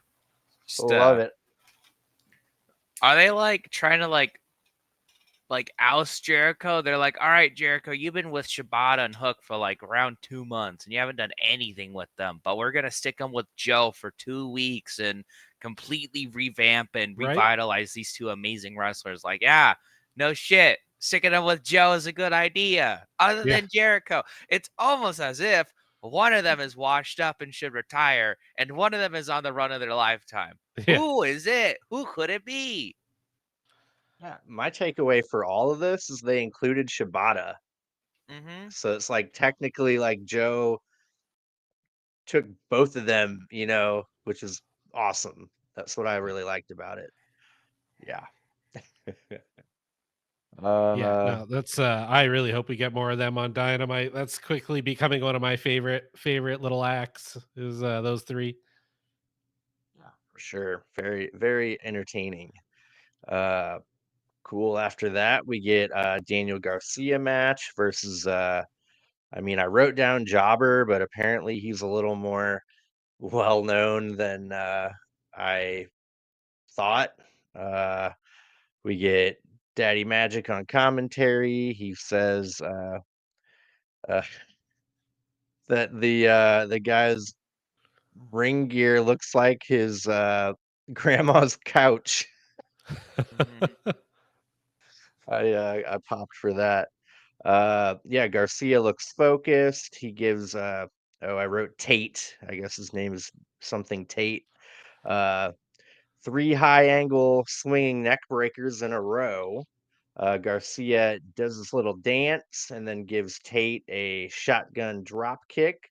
Just Love it. are they like trying to like like oust Jericho. They're like, all right, Jericho, you've been with Shibata and Hook for like around 2 months and you haven't done anything with them, but we're gonna stick them with Joe for 2 weeks and completely revamp and Right? revitalize these two amazing wrestlers. Like, yeah, no shit. Sticking them with Joe is a good idea. Other Yeah. than Jericho, it's almost as if one of them is washed up and should retire, and one of them is on the run of their lifetime. Yeah. Who is it? Who could it be? Yeah, my takeaway for all of this is they included Shibata. Mm-hmm. So it's like technically like Joe took both of them, which is awesome. That's what I really liked about it. Yeah. Yeah, Uh, no, that's I really hope we get more of them on Dynamite. That's quickly becoming one of my favorite little acts is those three. yeah, for sure. Very, very entertaining. Uh, cool. After that, we get Daniel Garcia match versus I mean, I wrote down Jobber, but apparently he's a little more well known than I thought. Uh, we get Daddy Magic on commentary. He says uh, that the guy's ring gear looks like his grandma's couch. Mm-hmm. I popped for that. Yeah, Garcia looks focused. He gives oh, I wrote Tate. I guess his name is something Tate. Uh, three high angle swinging neck breakers in a row. Garcia does this little dance and then gives Tate a shotgun drop kick.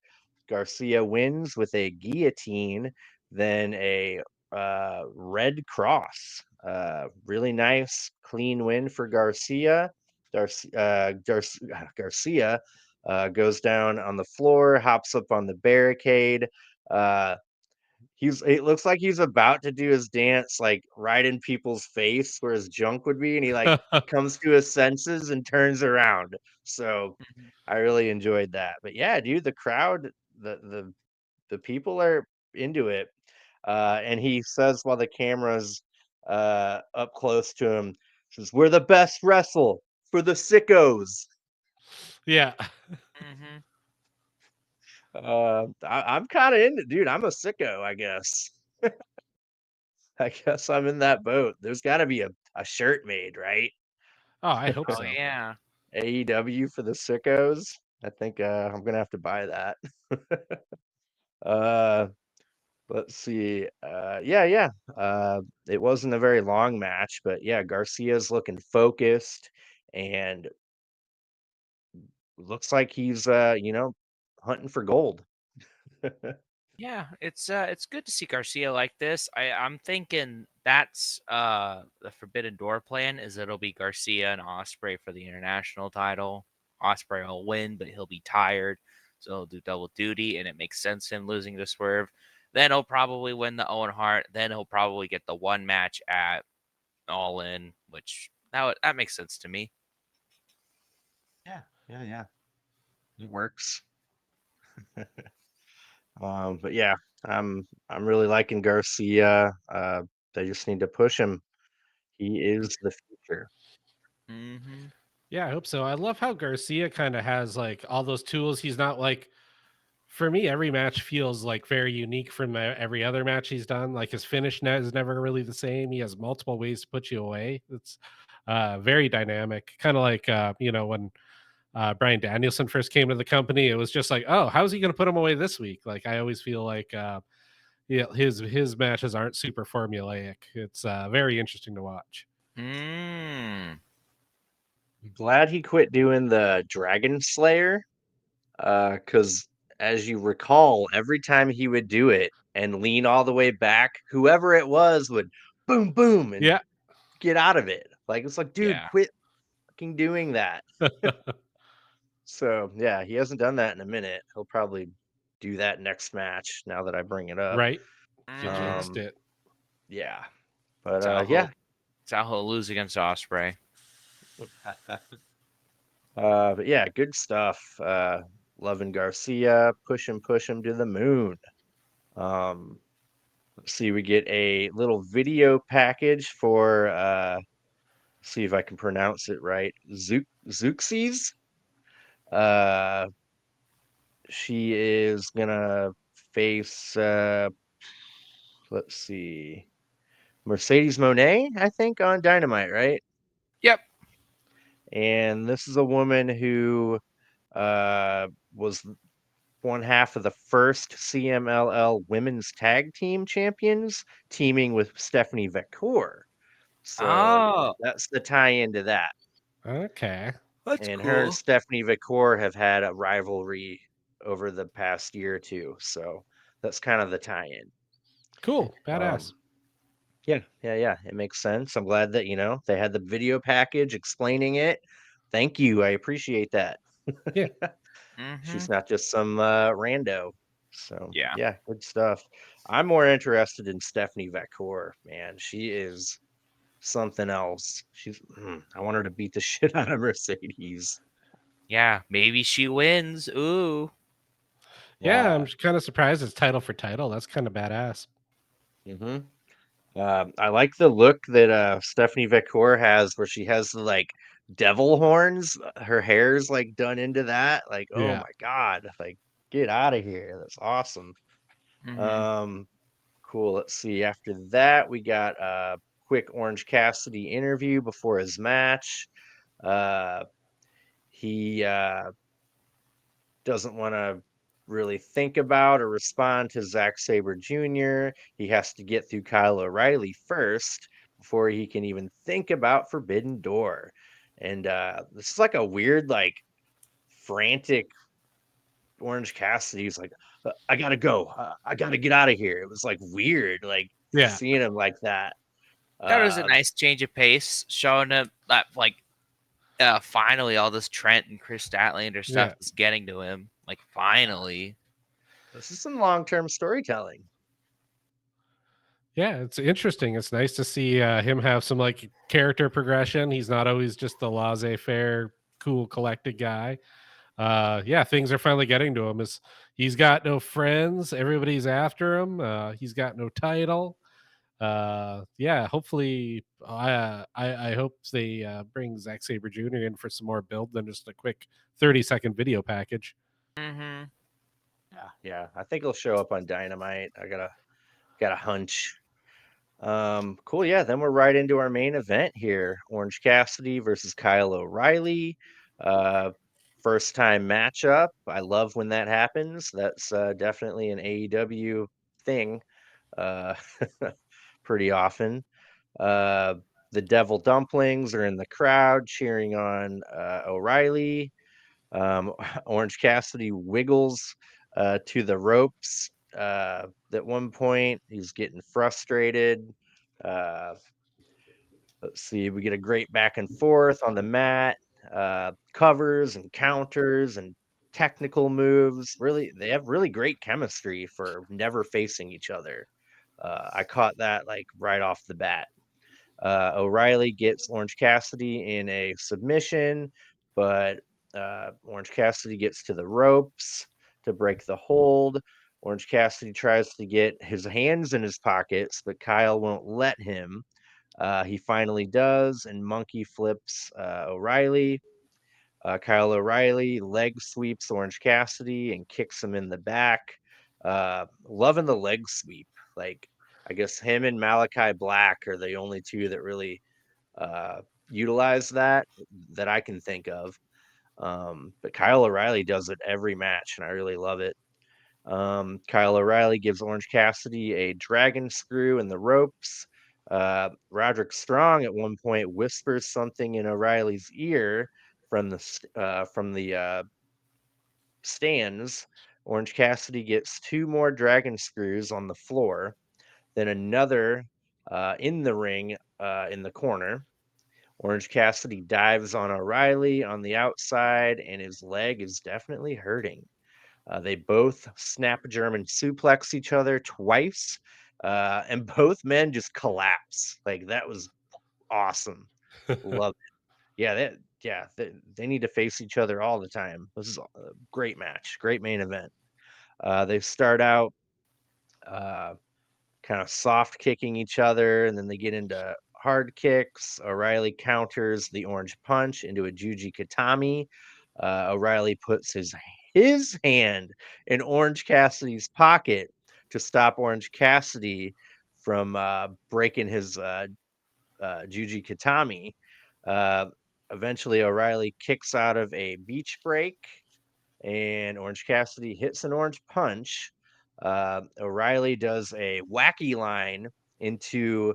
Garcia wins with a guillotine, then a red cross. Really nice, clean win for Garcia. Garcia goes down on the floor, hops up on the barricade. Uh, it looks like he's about to do his dance like right in people's face where his junk would be, and he like comes to his senses and turns around. So I really enjoyed that. But yeah, dude, the crowd, the people are into it. And he says while the camera's up close to him, says, "We're the best wrestle for the sickos." Yeah. Mm-hmm. I'm kind of into, dude. I'm a sicko, I guess. I guess I'm in that boat. There's got to be a shirt made, right? Oh, I hope Oh so. yeah. AEW for the sickos. I think I'm gonna have to buy that. uh, let's see. Yeah. It wasn't a very long match, but yeah, Garcia's looking focused and looks like he's hunting for gold. Yeah, it's good to see Garcia like this. I'm thinking that's the Forbidden Door plan is it'll be Garcia and Osprey for the international title. Osprey will win, but he'll be tired, so he'll do double duty, and it makes sense him losing to Swerve. Then he'll probably win the Owen Hart. Then he'll probably get the one match at All In, which that makes sense to me. Yeah. It works. But yeah, I'm really liking Garcia. They just need to push him. He is the future. Mm-hmm. Yeah, I hope so. I love how Garcia kind of has like all those tools. He's not like for me, every match feels like very unique from every other match he's done. Like his finish net is never really the same. He has multiple ways to put you away. It's very dynamic. Kind of like when Brian Danielson first came to the company, it was just like, oh, how's he going to put him away this week? Like I always feel like yeah, his matches aren't super formulaic. It's very interesting to watch. Mm. Glad he quit doing the Dragon Slayer. Because as you recall, every time he would do it and lean all the way back, whoever it was would boom, boom, and Yeah, get out of it. Like it's like, dude, yeah, quit fucking doing that. So yeah, he hasn't done that in a minute. He'll probably do that next match now that I bring it up. right. You Mm-hmm. jinxed Um, it. yeah, but yeah. It's how he'll lose against Osprey. But yeah, good stuff. Loving Garcia, push him to the moon. Um, let's see, we get a little video package for see if I can pronounce it right. Zeuxis. Uh, she is gonna face let's see, Mercedes Monet, I think, on Dynamite, right? Yep. And this is a woman who was one half of the first CMLL Women's Tag Team Champions, teaming with Stephanie Vacour. So Oh, that's the tie-in to that. Okay. that's And her and cool. Stephanie Vacour have had a rivalry over the past year or two. So that's kind of the tie-in. Cool. Badass. Um, yeah, yeah, yeah. It makes sense. I'm glad that, they had the video package explaining it. Thank you. I appreciate that. Yeah. Mm-hmm. She's not just some rando. So Yeah. yeah, good stuff. I'm more interested in Stephanie Vacour, man. She is something else. I want her to beat the shit out of Mercedes. Yeah. Maybe she wins. Ooh. Yeah, I'm Yeah. kind of surprised it's title for title. That's kind of badass. hmm I like the look that Stephanie Vacour has, where she has the like devil horns. Her hair's like done into that. Like, oh Yeah. my god! Like, get out of here. That's awesome. Mm-hmm. Um, cool. Let's see. After that, we got a quick Orange Cassidy interview before his match. Uh, he doesn't want to really think about or respond to Zack Sabre Jr. He has to get through Kyle O'Reilly first before he can even think about Forbidden Door. And this is like a weird, like frantic Orange Cassidy's like, I gotta go. I gotta get out of here. It was like weird, like Yeah. seeing him like that. That was a Uh, nice change of pace, showing him that like finally all this Trent and Chris Statlander stuff Yeah. is getting to him. Like finally. this is some long term storytelling. Yeah, it's interesting. It's nice to see him have some like character progression. He's not always just the laissez-faire, cool, collected guy. Yeah, things are finally getting to him. Is he's got no friends, everybody's after him. He's got no title. Yeah, hopefully, I hope they bring Zack Sabre Jr. in for some more build than just a quick 30-second video package. Mm-hmm. Yeah, yeah. I think he'll show up on Dynamite. I got a hunch. Cool. Yeah. Then we're right into our main event here: Orange Cassidy versus Kyle O'Reilly. Uh, First time matchup. I love when that happens. That's definitely an AEW thing. Uh, pretty often. Uh, the Devil Dumplings are in the crowd cheering on O'Reilly. Orange Cassidy wiggles to the ropes. At one point, he's getting frustrated. Uh, let's see, we get a great back and forth on the mat, covers and counters and technical moves. Really, they have really great chemistry for never facing each other. I caught that like right off the bat. O'Reilly gets Orange Cassidy in a submission, but Orange Cassidy gets to the ropes to break the hold. Orange Cassidy tries to get his hands in his pockets, but Kyle won't let him. He finally does, and Monkey flips O'Reilly. Kyle O'Reilly leg sweeps Orange Cassidy and kicks him in the back. Loving the leg sweep. Like, I guess him and Malachi Black are the only two that really uh, utilize that I can think of. But Kyle O'Reilly does it every match, and I really love it. Kyle O'Reilly gives Orange Cassidy a dragon screw in the ropes. Roderick Strong at one point whispers something in O'Reilly's ear from the stands. Orange Cassidy gets two more dragon screws on the floor, then another in the ring in the corner. Orange Cassidy dives on O'Reilly on the outside, and his leg is definitely hurting. They both snap German suplex each other twice, and both men just collapse. Like that was awesome. Love it. They need to face each other all the time. This is a great match, great main event. They start out uh, kind of soft kicking each other, and then they get into hard kicks. O'Reilly counters the orange punch into a Juji Katami. O'Reilly puts his hand in Orange Cassidy's pocket to stop Orange Cassidy from breaking his Juji Katami. Uh, Eventually, O'Reilly kicks out of a beach break, and Orange Cassidy hits an orange punch. O'Reilly does a wacky line into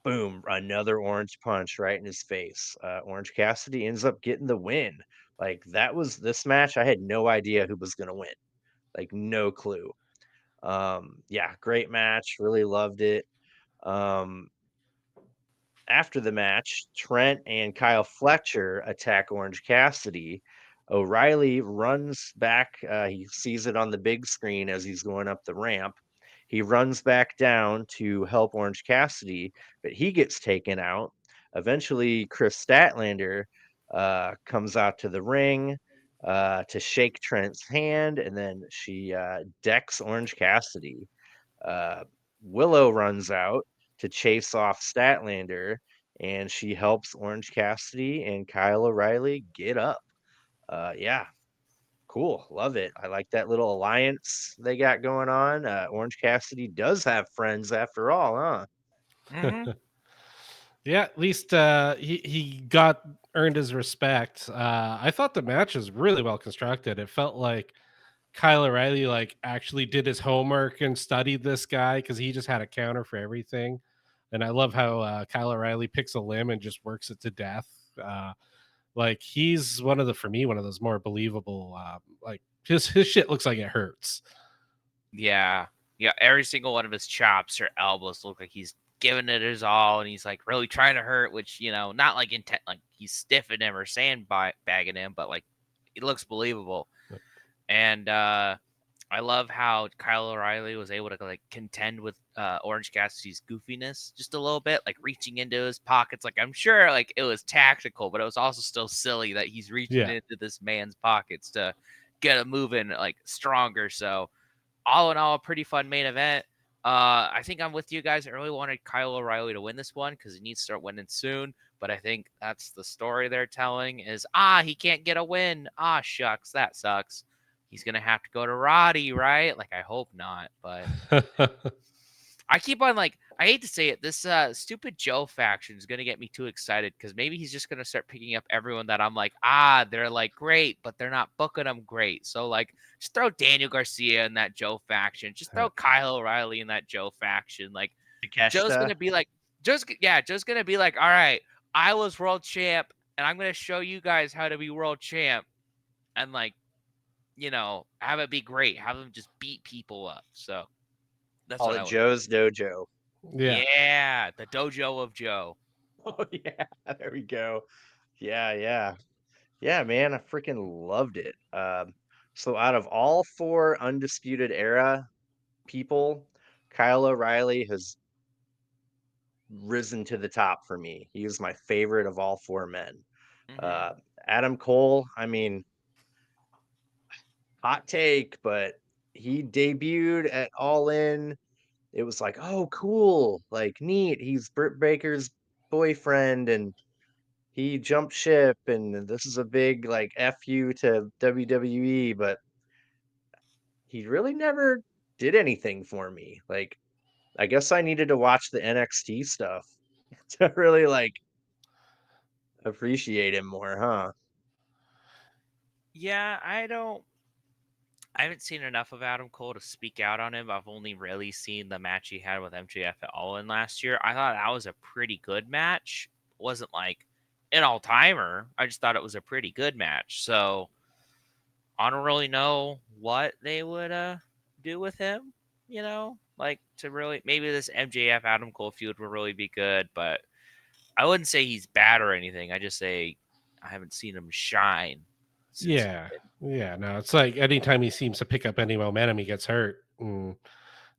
boom, another orange punch right in his face. Orange Cassidy ends up getting the win. Like that was this match. I had no idea who was gonna win. Like no clue. Yeah, great match. Really loved it. Um, After the match, Trent and Kyle Fletcher attack Orange Cassidy. O'Reilly runs back. He sees it on the big screen as he's going up the ramp. He runs back down to help Orange Cassidy, but he gets taken out. Eventually, Chris Statlander comes out to the ring to shake Trent's hand, and then she decks Orange Cassidy. Uh, Willow runs out to chase off Statlander, and she helps Orange Cassidy and Kyle O'Reilly get up. Yeah, cool. Love it. I like that little alliance they got going on. Orange Cassidy does have friends after all, huh? Hmm. Yeah, at least he got earned his respect. I thought the match was really well constructed. It felt like Kyle O'Reilly like actually did his homework and studied this guy because he just had a counter for everything. And I love how Kyle O'Reilly picks a limb and just works it to death. Like he's for me one of those more believable. Like his shit looks like it hurts. Yeah. Yeah. Every single one of his chops or elbows look like he's giving it his all, and he's like really trying to hurt, which, not like intent, like he's stiffing him or sandbagging him, but like it looks believable. And I love how Kyle O'Reilly was able to like contend with Orange Cassidy's goofiness just a little bit, like reaching into his pockets. Like I'm sure like it was tactical, but it was also still silly that he's reaching Yeah. into this man's pockets to get him moving like stronger. So all in all, a pretty fun main event. I think I'm with you guys. I really wanted Kyle O'Reilly to win this one because he needs to start winning soon. But I think that's the story they're telling is, he can't get a win. Shucks, that sucks. He's going to have to go to Roddy, right? Like, I hope not. But I keep on, like, I hate to say it, this stupid Joe faction is going to get me too excited because maybe he's just going to start picking up everyone that I'm like, they're like great, but they're not booking them great. So, like, just throw Daniel Garcia in that Joe faction. Just throw Kyle O'Reilly in that Joe faction. Like, Joe's going to be like, Joe's going to be like, all right, I was world champ, and I'm going to show you guys how to be world champ. And, like, have it be great. Have them just beat people up. So, that's Call what it I would. Joe's Dojo. Yeah. Yeah, the dojo of Joe. Oh yeah, there we go. Yeah, yeah. Yeah, man, I freaking loved it. So out of all four Undisputed Era people, Kyle O'Reilly has risen to the top for me. He is my favorite of all four men. Mm-hmm. Uh, Adam Cole, I mean, hot take, but he debuted at All In. It was like, oh, cool, like neat. He's Britt Baker's boyfriend, and he jumped ship, and this is a big like fu to WWE. But he really never did anything for me. Like, I guess I needed to watch the NXT stuff to really like appreciate him more, huh? Yeah, I haven't seen enough of Adam Cole to speak out on him. I've only really seen the match he had with MJF at All In last year. I thought that was a pretty good match. It wasn't like an all timer. I just thought it was a pretty good match. So I don't really know what they would do with him. Like to really maybe this MJF Adam Cole feud would really be good, but I wouldn't say he's bad or anything. I just say I haven't seen him shine since he Yeah. did. Yeah. No, it's like anytime he seems to pick up any momentum, he gets hurt.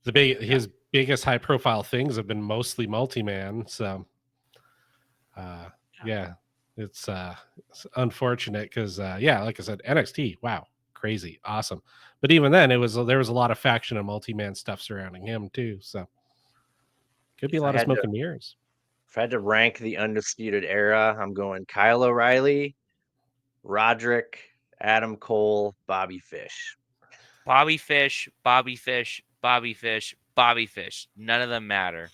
His biggest high profile things have been mostly multi-man. So yeah, it's unfortunate because like I said, NXT, wow, crazy, awesome. But even then, there was a lot of faction and multi-man stuff surrounding him too. So could be a I lot of had to smoke and mirrors. if I had to rank the Undisputed Era, I'm going Kyle O'Reilly, Roderick, Adam Cole, Bobby Fish. Bobby Fish, Bobby Fish, Bobby Fish, Bobby Fish. None of them matter.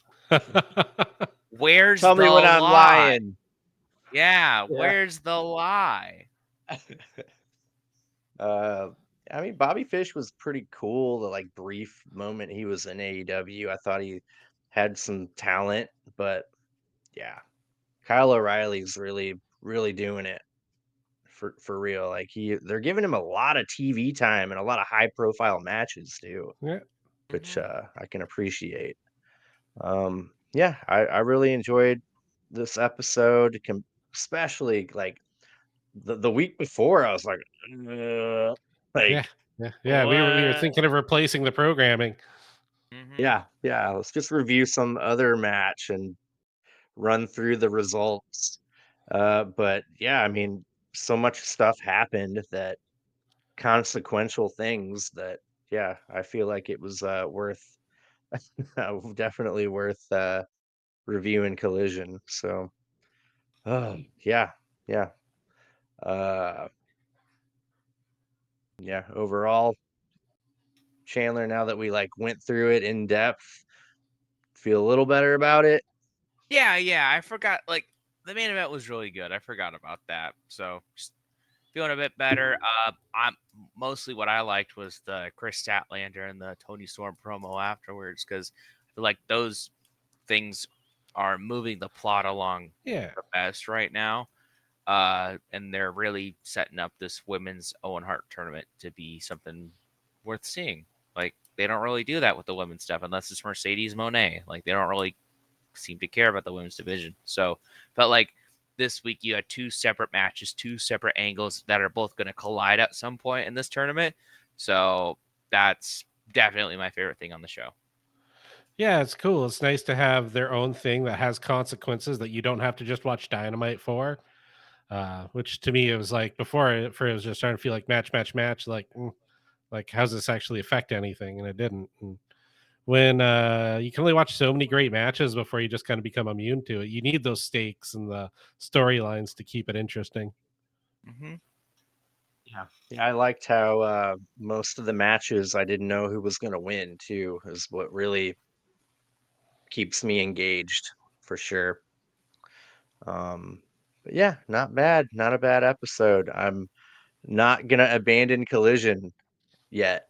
Where's Tell the me when I'm lie? lying. Yeah, Yeah. where's the lie? Uh, I mean, Bobby Fish was pretty cool. The like brief moment he was in AEW, I thought he had some talent, but yeah, Kyle O'Reilly's really doing it for real. Like they're giving him a lot of TV time and a lot of high profile matches too, Yeah. which Mhm. I can appreciate. Yeah, I really enjoyed this episode, especially like the week before. I was like, Yeah. like Yeah. We were what? thinking of replacing the programming. Mhm. Yeah. Let's just review some other match and run through the results. But yeah, I mean, so much stuff happened that consequential things that yeah, I feel like it was worth definitely worth reviewing Collision. So yeah, yeah. Uh yeah, overall, Chandler, now that we like went through it in depth, feel a little better about it. Yeah, I forgot. Like the main event was really good. I forgot about that. So just feeling a bit better. I'm mostly what I liked was the Chris Statlander and the Tony Storm promo afterwards because I feel like those things are moving the plot along Yeah. the best right now. And they're really setting up this women's Owen Hart tournament to be something worth seeing. Like they don't really do that with the women's stuff unless it's Mercedes Monet. Like they don't really seem to care about the women's division. So felt like this week you had two separate matches, two separate angles that are both going to collide at some point in this tournament. So that's definitely my favorite thing on the show. Yeah, it's cool. It's nice to have their own thing that has consequences that you don't have to just watch Dynamite for. Which to me it was like before it was just starting to feel like match, like like how's this actually affect anything? And it didn't. And when you can only watch so many great matches before you just kind of become immune to it. You need those stakes and the storylines to keep it interesting. Mm-hmm. Yeah, I liked how most of the matches I didn't know who was going to win too, is what really keeps me engaged for sure. But yeah, not bad, not a bad episode. I'm not gonna abandon Collision yet.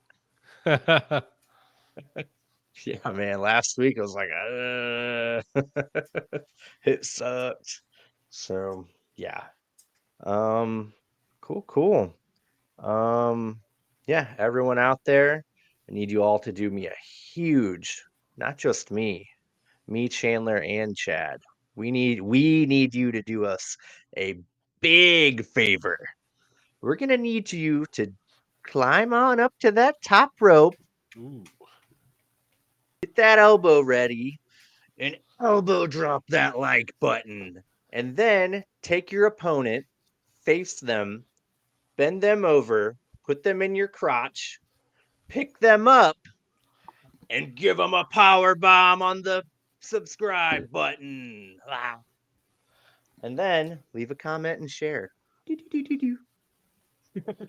Yeah, man. Last week I was like, it sucked. So yeah. Um, cool. Um, yeah, everyone out there, I need you all to do me a huge, not just me, Chandler, and Chad. We need you to do us a big favor. We're gonna need you to climb on up to that top rope, Ooh. get that elbow ready, and elbow drop that like button. And then take your opponent, face them, bend them over, put them in your crotch, pick them up, and give them a power bomb on the subscribe button. Ah. And then leave a comment and share. Do.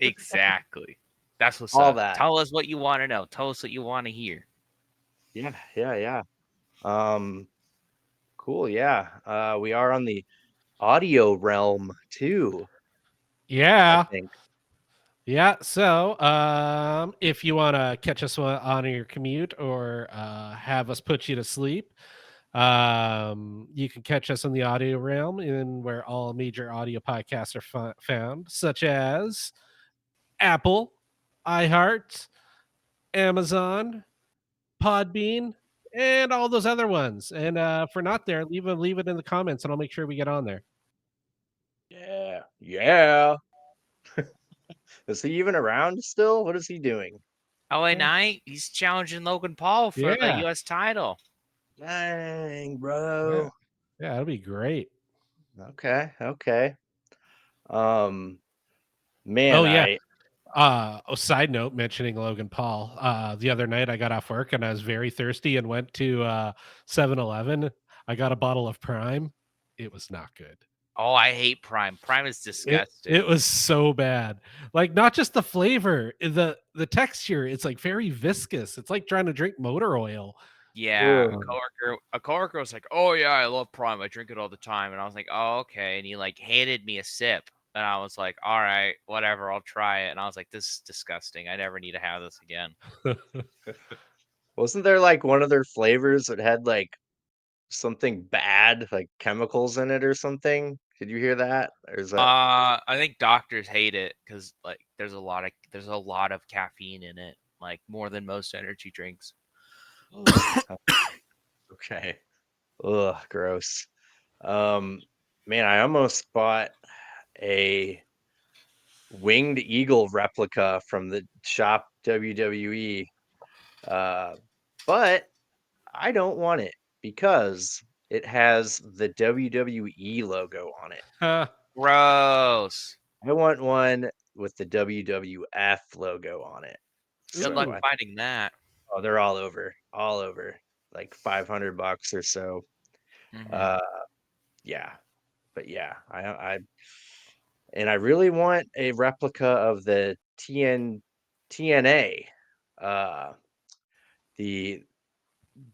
Exactly. That's what's All up. that. Tell us what you want to know. Tell us what you want to hear. Yeah. Um, cool. Yeah. We are on the audio realm too, I Yeah. think. Yeah. So, if you want to catch us on your commute or have us put you to sleep, you can catch us in the audio realm in where all major audio podcasts are found, such as Apple, iHeart, Amazon, Podbean, and all those other ones. And if we're not there, leave it in the comments, and I'll make sure we get on there. Yeah. Is he even around still? What is he doing? LA Knight, he's challenging Logan Paul for the Yeah, U.S. title. Dang, yeah, bro. yeah. That'll be great. Okay. Um, Oh man, yeah. I A side note mentioning Logan Paul. The other night I got off work and I was very thirsty and went to 7-Eleven. I got a bottle of Prime it was not good. Oh, I hate Prime. Prime is disgusting. It was so bad. Like, not just the flavor, the texture, it's like very viscous. It's like trying to drink motor oil. Yeah, Ugh. a coworker was like, "Oh yeah, I love Prime. I drink it all the time." And I was like, "Oh, okay." And he like handed me a sip, and I was like, "All right, whatever, I'll try it." And I was like, "This is disgusting. I never need to have this again." Wasn't there like one of their flavors that had like something bad, like chemicals in it or something? Did you hear that? Or is that I think doctors hate it because like there's a lot of caffeine in it, like more than most energy drinks. okay? Ugh, gross. Um, man, I almost bought a winged eagle replica from the shop WWE, but I don't want it because it has the WWE logo on it. Gross. I want one with the WWF logo on it. Good So luck Ooh, finding that. they're all over, like $500 or so. Hmm. Uh, yeah, but yeah, I really want a replica of the TNA, uh, the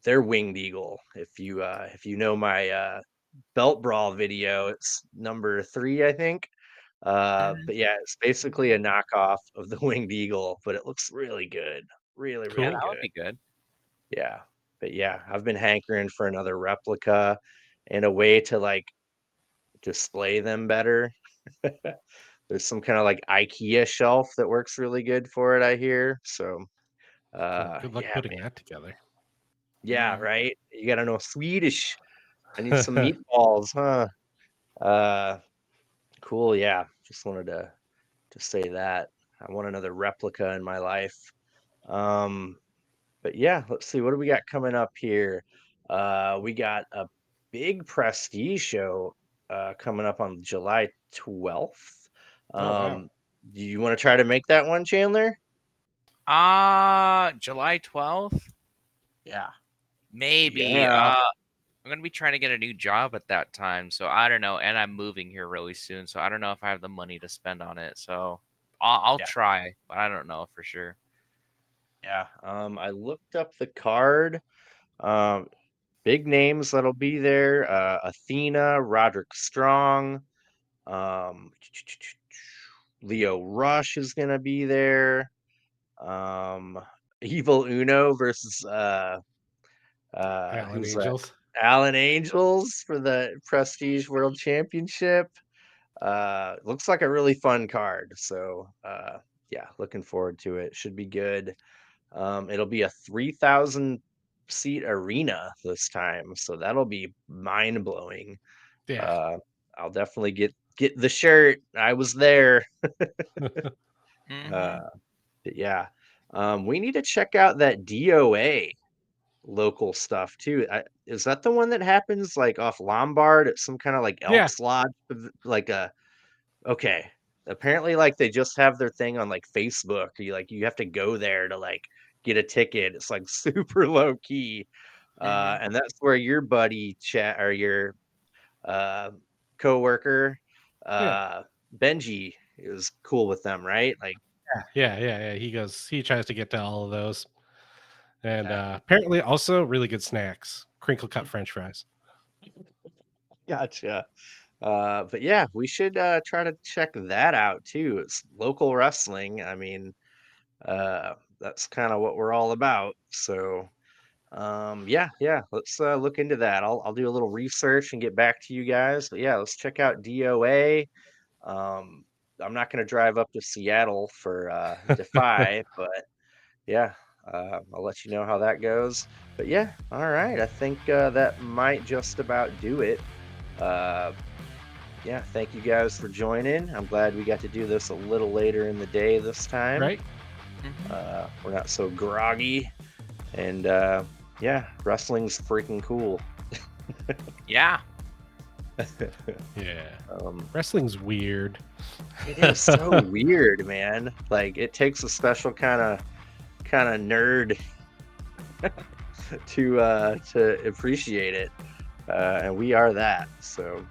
their winged eagle. If you know my belt brawl video, it's number 3, I think. But yeah, it's basically a knockoff of the winged eagle, but it looks really good, really Yeah, really cool. that would good. be good. Yeah, but yeah, I've been hankering for another replica and a way to like display them better. There's some kind of like IKEA shelf that works really good for it, I hear. So, Cool. Good luck yeah, putting man. that together. Yeah, Mm. right. You gotta know Swedish. I need some meatballs, huh? Uh, cool. Yeah, just wanted to say that. I want another replica in my life. Um, but yeah, let's see. What do we got coming up here? We got a big prestige show coming up on July 12th. Oh wow. Um, do you want to try to make that one, Chandler? July 12th? Yeah. Maybe. Yeah. I'm gonna be trying to get a new job at that time, so I don't know. And I'm moving here really soon, so I don't know if I have the money to spend on it. So I'll Yeah. try, but I don't know for sure. Yeah. I looked up the card. Um, big names that'll be there. Athena, Roderick Strong, um, Leo Rush is gonna be there. Um, Evil Uno versus Alan who's that? Angels. Allen Angels for the Prestige World Championship. Looks like a really fun card. So yeah, looking forward to it. Should be good. It'll be a 3,000 seat arena this time, so that'll be mind blowing. Yeah. Uh, I'll definitely get the shirt. I was there. Hmm. Uh, but yeah, we need to check out that DOA local stuff too. Is that the one that happens like off Lombard at some kind of like Yeah. Elks Lodge? Like a okay. Apparently, like they just have their thing on like Facebook. You have to go there to like get a ticket. It's like super low key. Hmm. And that's where your buddy chat or your uh coworker Yeah. uh Benji is cool with them, right? Like Yeah. He tries to get to all of those. And yeah, apparently also really good snacks. Crinkle cut French fries. gotcha. But yeah, we should try to check that out too. It's local wrestling. I mean, that's kind of what we're all about. So yeah, let's look into that. I'll do a little research and get back to you guys. But yeah, let's check out DOA. Um, I'm not going to drive up to Seattle for Defy, but yeah, I'll let you know how that goes. But yeah, all right. I think that might just about do it. Uh, yeah, thank you guys for joining. I'm glad we got to do this a little later in the day this time. Right? Hmm. We're not so groggy. And yeah, wrestling's freaking cool. Yeah. Yeah. um, Wrestling's weird. it is so weird, man. Like it takes a special kind of nerd to appreciate it, and we are that. So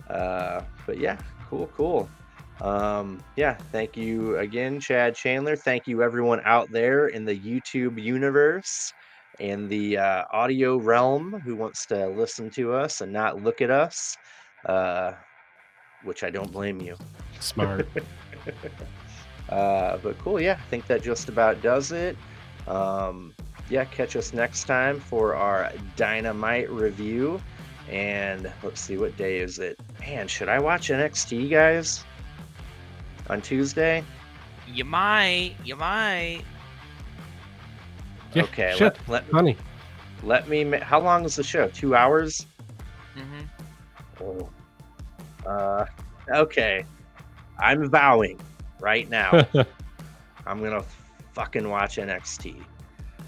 But yeah, cool. Yeah, thank you again, Chad Chandler. Thank you, everyone out there in the YouTube universe and the audio realm who wants to listen to us and not look at us, which I don't blame you. Smart. But cool, yeah, I think that just about does it. Yeah, catch us next time for our Dynamite review. And let's see, what day is it? Man, should I watch NXT, guys, on Tuesday? You might. Yeah, Okay, shit. Funny. how long is the show? 2 hours? Mm-hmm. Oh. Okay. I'm vowing right now I'm gonna fucking watch NXT.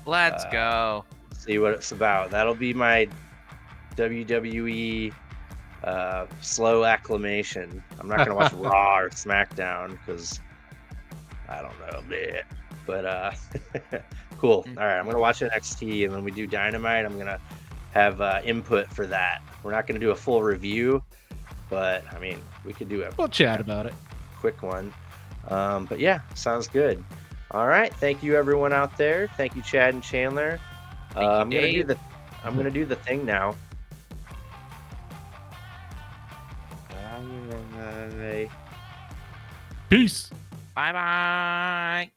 Let's go. See what it's about. That'll be my WWE slow acclimation. I'm not gonna watch Raw or SmackDown because I don't know, bleh. But cool. All right, I'm gonna watch NXT, and when we do Dynamite, I'm gonna have input for that. We're not gonna do a full review, but I mean, we could do a We'll chat about it. quick one. But yeah, sounds good. All right, thank you everyone out there. Thank you, Chad and Chandler. Thank you, I'm gonna do the thing now. Peace. Bye bye.